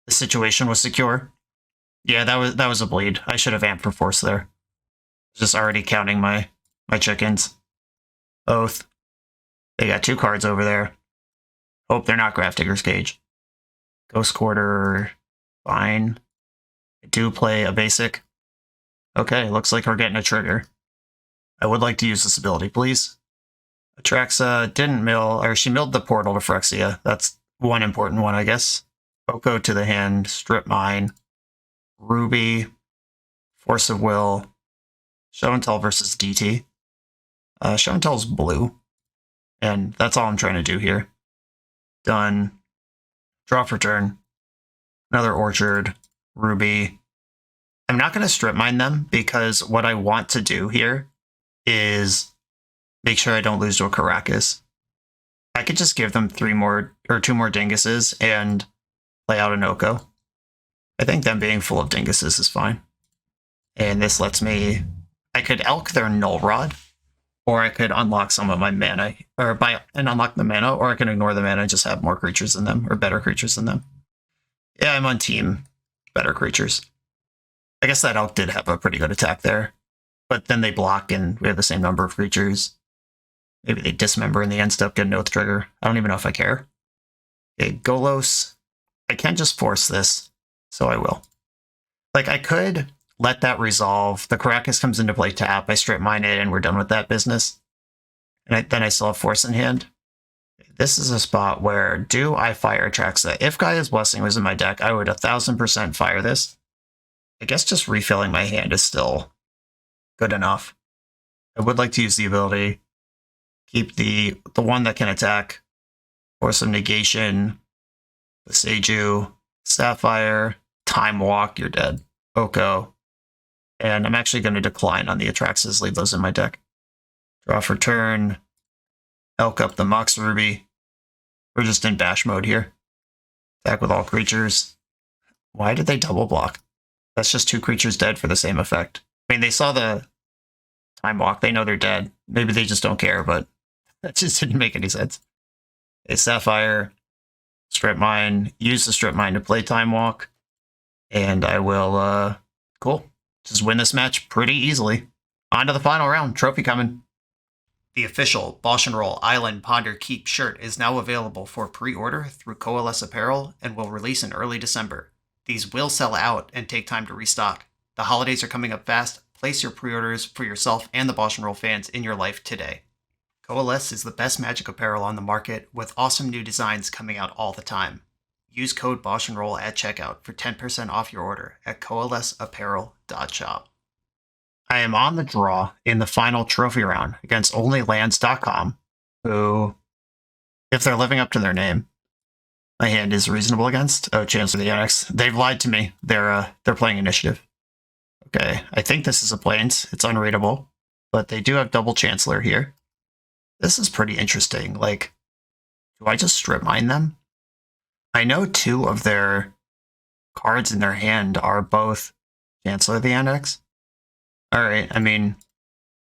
situation was secure. Yeah, that was a bleed. I should have vamped for Force there. Just already counting my chickens. Oath. They got 2 cards over there. Hope they're not Grafdigger's Cage. Ghost Quarter. Fine. I do play a basic. Okay, looks like we're getting a trigger. I would like to use this ability, please. Atraxa didn't mill, or she milled the portal to Phyrexia. That's one important one, I guess. Oko to the hand, strip mine. Ruby. Force of Will. Show and Tell versus DT. Show and Tell's blue. And that's all I'm trying to do here. Done. Draw for turn. Another Orchard. Ruby. I'm not going to strip mine them because what I want to do here is make sure I don't lose to a Caracas. I could just give them 2 more Dinguses and play out an Oko. I think them being full of Dinguses is fine. And this lets me... I could Elk their Null Rod, or I could unlock some of my mana, unlock the mana, or I can ignore the mana and just have more creatures than them, or better creatures than them. Yeah, I'm on team better creatures. I guess that Elk did have a pretty good attack there, but then they block and we have the same number of creatures. Maybe they dismember in the end step, get an Oath Trigger. I don't even know if I care. Okay, Golos. I can't just force this, so I will. Like, I could let that resolve. The Caracas comes into play tap, I strip mine it, and we're done with that business. And then I still have Force in hand. This is a spot where, do I fire Atraxa? If Gaia's Blessing was in my deck, I would 1000% fire this. I guess just refilling my hand is still good enough. I would like to use the ability, keep the one that can attack, Force of Negation, Boseiju, Sapphire, Time Walk, you're dead, Oko. And I'm actually going to decline on the Atraxas, leave those in my deck. Draw for turn, Elk up the Mox Ruby. We're just in bash mode here. Attack with all creatures. Why did they double block? That's just 2 creatures dead for the same effect. I mean, they saw the Time Walk, they know they're dead. Maybe they just don't care, but that just didn't make any sense. A Sapphire, strip mine, use the strip mine to play Time Walk, and I will, cool. Just win this match pretty easily. On to the final round. Trophy coming. The official BoshNRoll Island Ponder Keep shirt is now available for pre-order through Coalesce Apparel and will release in early December. These will sell out and take time to restock. The holidays are coming up fast. Place your pre-orders for yourself and the BoshNRoll fans in your life today. Coalesce is the best Magic apparel on the market with awesome new designs coming out all the time. Use code BoshNRoll at checkout for 10% off your order at coalesceapparel.shop. I am on the draw in the final trophy round against onlylands.com, who, if they're living up to their name, my hand is reasonable against. Oh, Chancellor of the Annex. They've lied to me. They're playing Initiative. Okay, I think this is a Plains. It's unreadable, but they do have double Chancellor here. This is pretty interesting. Like, do I just strip mine them? I know 2 of their cards in their hand are both Chancellor of the Annex. Alright, I mean,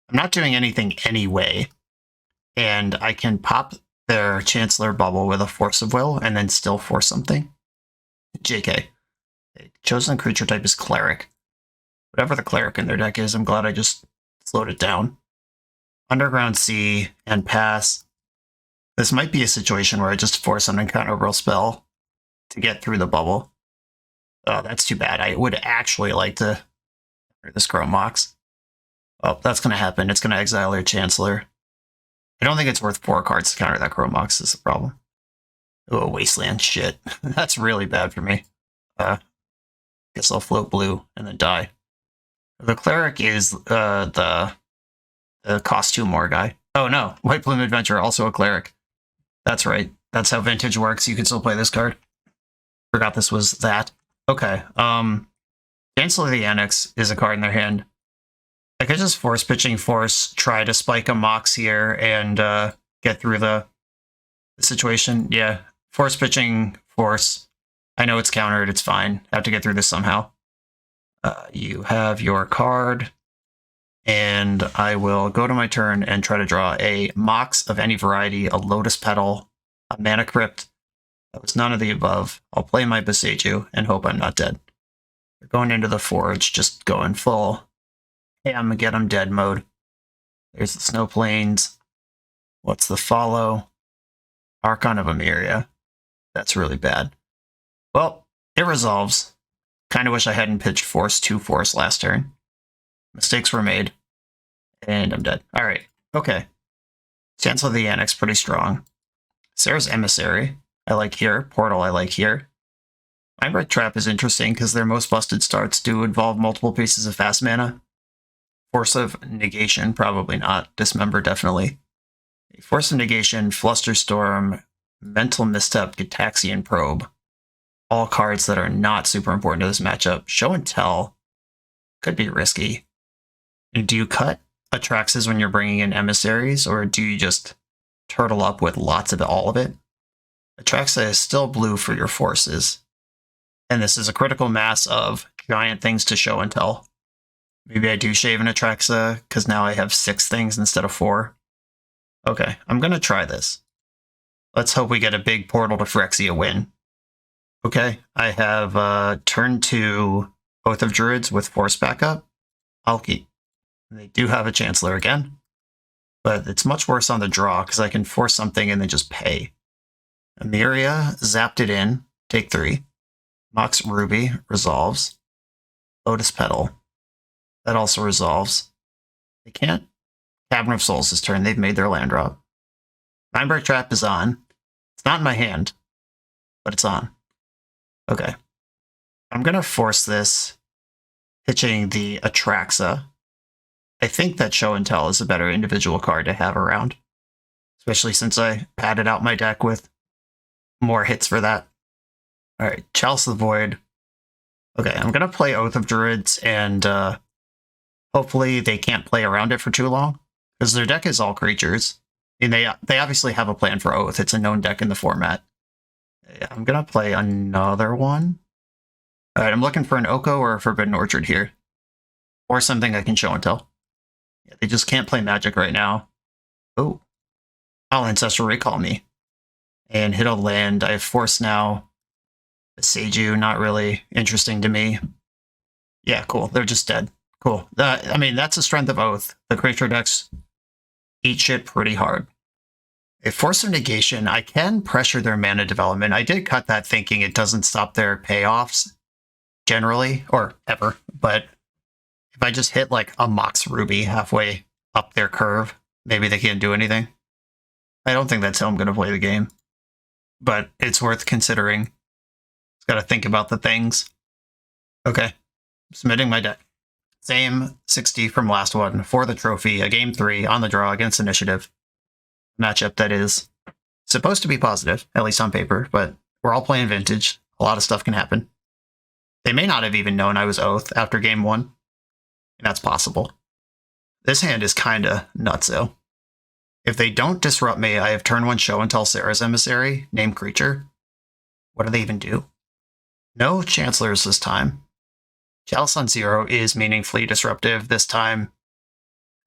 I'm not doing anything anyway, and I can pop their Chancellor bubble with a Force of Will and then still force something. JK. Chosen creature type is Cleric. Whatever the Cleric in their deck is, I'm glad I just slowed it down. Underground Sea and pass. This might be a situation where I just force an Encounter spell to get through the bubble. Oh, that's too bad. I would actually like to this Chrome Mox. Oh, that's going to happen. It's going to exile their Chancellor. I don't think it's worth 4 cards to counter that Chrome Mox is the problem. Oh, Wasteland. Shit. That's really bad for me. Guess I'll float blue and then die. The Cleric is the cost 2 more guy. Oh no, White Plume Adventure, also a Cleric. That's right. That's how Vintage works. You can still play this card. Forgot this was that. Okay. Chancellor of the Annex is a card in their hand. I could just Force Pitching Force, try to spike a Mox here and get through the situation. Yeah, Force Pitching Force. I know it's countered, it's fine. I have to get through this somehow. You have your card, and I will go to my turn and try to draw a Mox of any variety, a Lotus Petal, a Mana Crypt. That was none of the above. I'll play my Boseiju and hope I'm not dead. We're going into the Forge, just going full get 'em dead mode. There's the Snow Plains. What's the follow? Archon of Emeria. That's really bad. Well, it resolves. Kind of wish I hadn't pitched Force 2 Force last turn. Mistakes were made. And I'm dead. Alright, okay. Chancellor of the Annex, pretty strong. Sarah's Emissary, I like here. Portal, I like here. Mindbreak Trap is interesting because their most busted starts do involve multiple pieces of fast mana. Force of Negation, probably not. Dismember, definitely. Force of Negation, Flusterstorm, Mental Misstep, Gitaxian Probe. All cards that are not super important to this matchup. Show and Tell. Could be risky. Do you cut Atraxas when you're bringing in emissaries, or do you just turtle up with lots of all of it? Atraxa is still blue for your forces. And this is a critical mass of giant things to show and tell. Maybe I do shave an Atraxa, because now I have 6 things instead of 4. Okay, I'm going to try this. Let's hope we get a big Portal to Phyrexia win. Okay, I have turn 2 Oath of Druids with Force backup. I'll keep. They do have a Chancellor again, but it's much worse on the draw because I can force something and then just pay. Emiria zapped it in, take 3. Mox Ruby resolves. Lotus Petal. That also resolves. They can't. Cavern of Souls this turn. They've made their land drop. Mindbreak Trap is on. It's not in my hand, but it's on. Okay. I'm going to force this, pitching the Atraxa. I think that Show and Tell is a better individual card to have around, especially since I padded out my deck with more hits for that. All right, Chalice of the Void. Okay, I'm going to play Oath of Druids, and hopefully they can't play around it for too long, because their deck is all creatures. And they obviously have a plan for Oath. It's a known deck in the format. I'm going to play another one. All right, I'm looking for an Oko or a Forbidden Orchard here, or something I can Show and Tell. Yeah, they just can't play Magic right now. Oh, I'll Ancestral Recall me. And hit a land. I have Force now. Seiju, not really interesting to me. Yeah, cool. They're just dead. Cool. I mean, that's the strength of Oath. The creature decks eat shit pretty hard. A Force of Negation, I can pressure their mana development. I did cut that thinking it doesn't stop their payoffs, generally, or ever. But if I just hit like a Mox Ruby halfway up their curve, maybe they can't do anything. I don't think that's how I'm going to play the game. But it's worth considering. Just got to think about the things. Okay, submitting my deck. Same 60 from last one for the trophy, a game 3 on the draw against Initiative. Matchup that is supposed to be positive, at least on paper, but we're all playing Vintage. A lot of stuff can happen. They may not have even known I was Oath after game 1, and that's possible. This hand is kinda nutso. If they don't disrupt me, I have turn 1 Show and Tell Sarah's Emissary, name creature. What do they even do? No Chancellors this time. Chalice on 0 is meaningfully disruptive this time.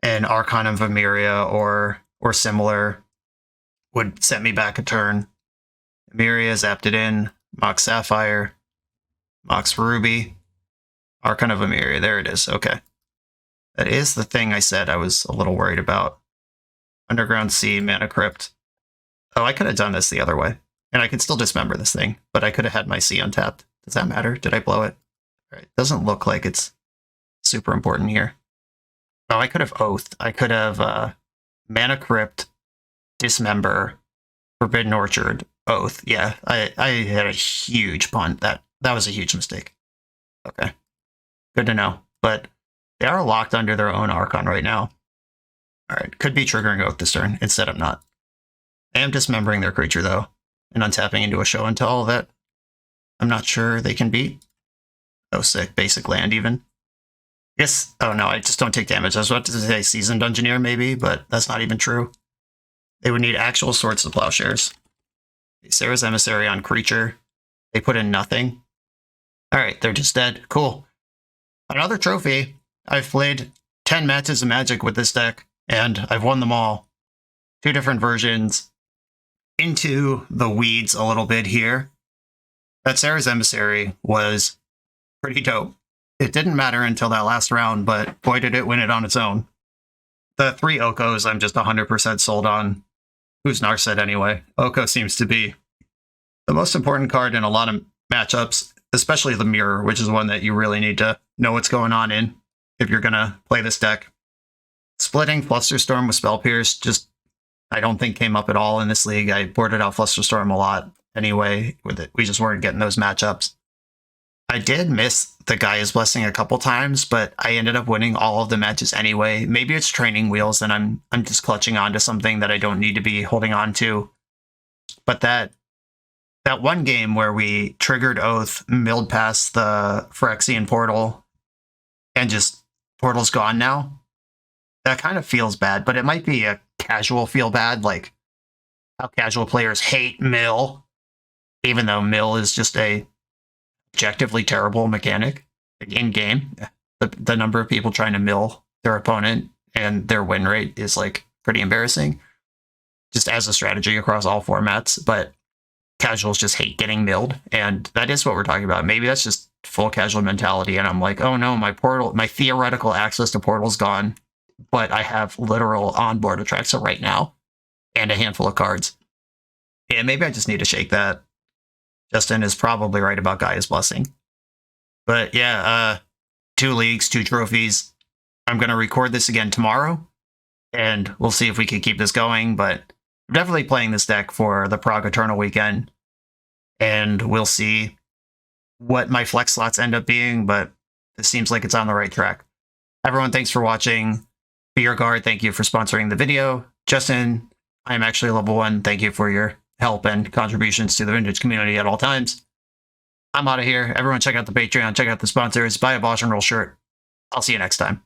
An Archon of Emiria or similar would set me back a turn. Emiria zapped it in. Mox Sapphire. Mox Ruby. Archon of Emiria. There it is. Okay. That is the thing I said I was a little worried about. Underground Sea, Mana Crypt. Oh, I could have done this the other way. And I could still dismember this thing, but I could have had my Sea untapped. Does that matter? Did I blow it? All right. Doesn't look like it's super important here. Oh, I could have Oath. I could have Mana Crypt, Dismember, Forbidden Orchard, Oath. Yeah, I had a huge punt. That was a huge mistake. Okay. Good to know. But they are locked under their own Archon right now. All right. Could be triggering Oath this turn. Instead, I'm not. I am dismembering their creature, though, and untapping into a Show and Tell that I'm not sure they can beat. Oh, sick. Basic land, even. Yes. Oh, no, I just don't take damage. I was about to say Seasoned Engineer, maybe, but that's not even true. They would need actual Swords to Plowshares. Sarah's Emissary on creature. They put in nothing. All right, they're just dead. Cool. Another trophy. I've played 10 matches of Magic with this deck, and I've won them all. 2 different versions. Into the weeds a little bit here. That Sarah's Emissary was pretty dope. It didn't matter until that last round, but boy did it win it on its own. The 3 Okos I'm just 100% sold on. Who's Narset anyway? Oko seems to be the most important card in a lot of matchups, especially the Mirror, which is one that you really need to know what's going on in if you're going to play this deck. Splitting Flusterstorm with Spell Pierce just, I don't think came up at all in this league. I boarded out Flusterstorm a lot anyway with it. We just weren't getting those matchups. I did miss the Gaia's Blessing a couple times, but I ended up winning all of the matches anyway. Maybe it's training wheels and I'm just clutching onto something that I don't need to be holding on to. But that one game where we triggered Oath, milled past the Phyrexian portal, and just Portal's gone now. That kind of feels bad, but it might be a casual feel bad, like how casual players hate mill, even though mill is just a objectively terrible mechanic in game. The number of people trying to mill their opponent and their win rate is like pretty embarrassing, just as a strategy across all formats. But casuals just hate getting milled, and that is what we're talking about. Maybe that's just full casual mentality, and I'm like, oh no, my theoretical access to Portal's gone, but I have literal onboard Atraxa right now and a handful of cards. Yeah, maybe I just need to shake that. Justin is probably right about Gaia's Blessing. But yeah, 2 leagues, 2 trophies. I'm going to record this again tomorrow, and we'll see if we can keep this going, but I'm definitely playing this deck for the Prague Eternal weekend, and we'll see what my flex slots end up being, but it seems like it's on the right track. Everyone, thanks for watching. Beer Guard, thank you for sponsoring the video. Justin, I'm actually level 1. Thank you for your help and contributions to the Vintage community at all times. I'm out of here. Everyone check out the Patreon, check out the sponsors, buy a BoshNRoll shirt. I'll see you next time.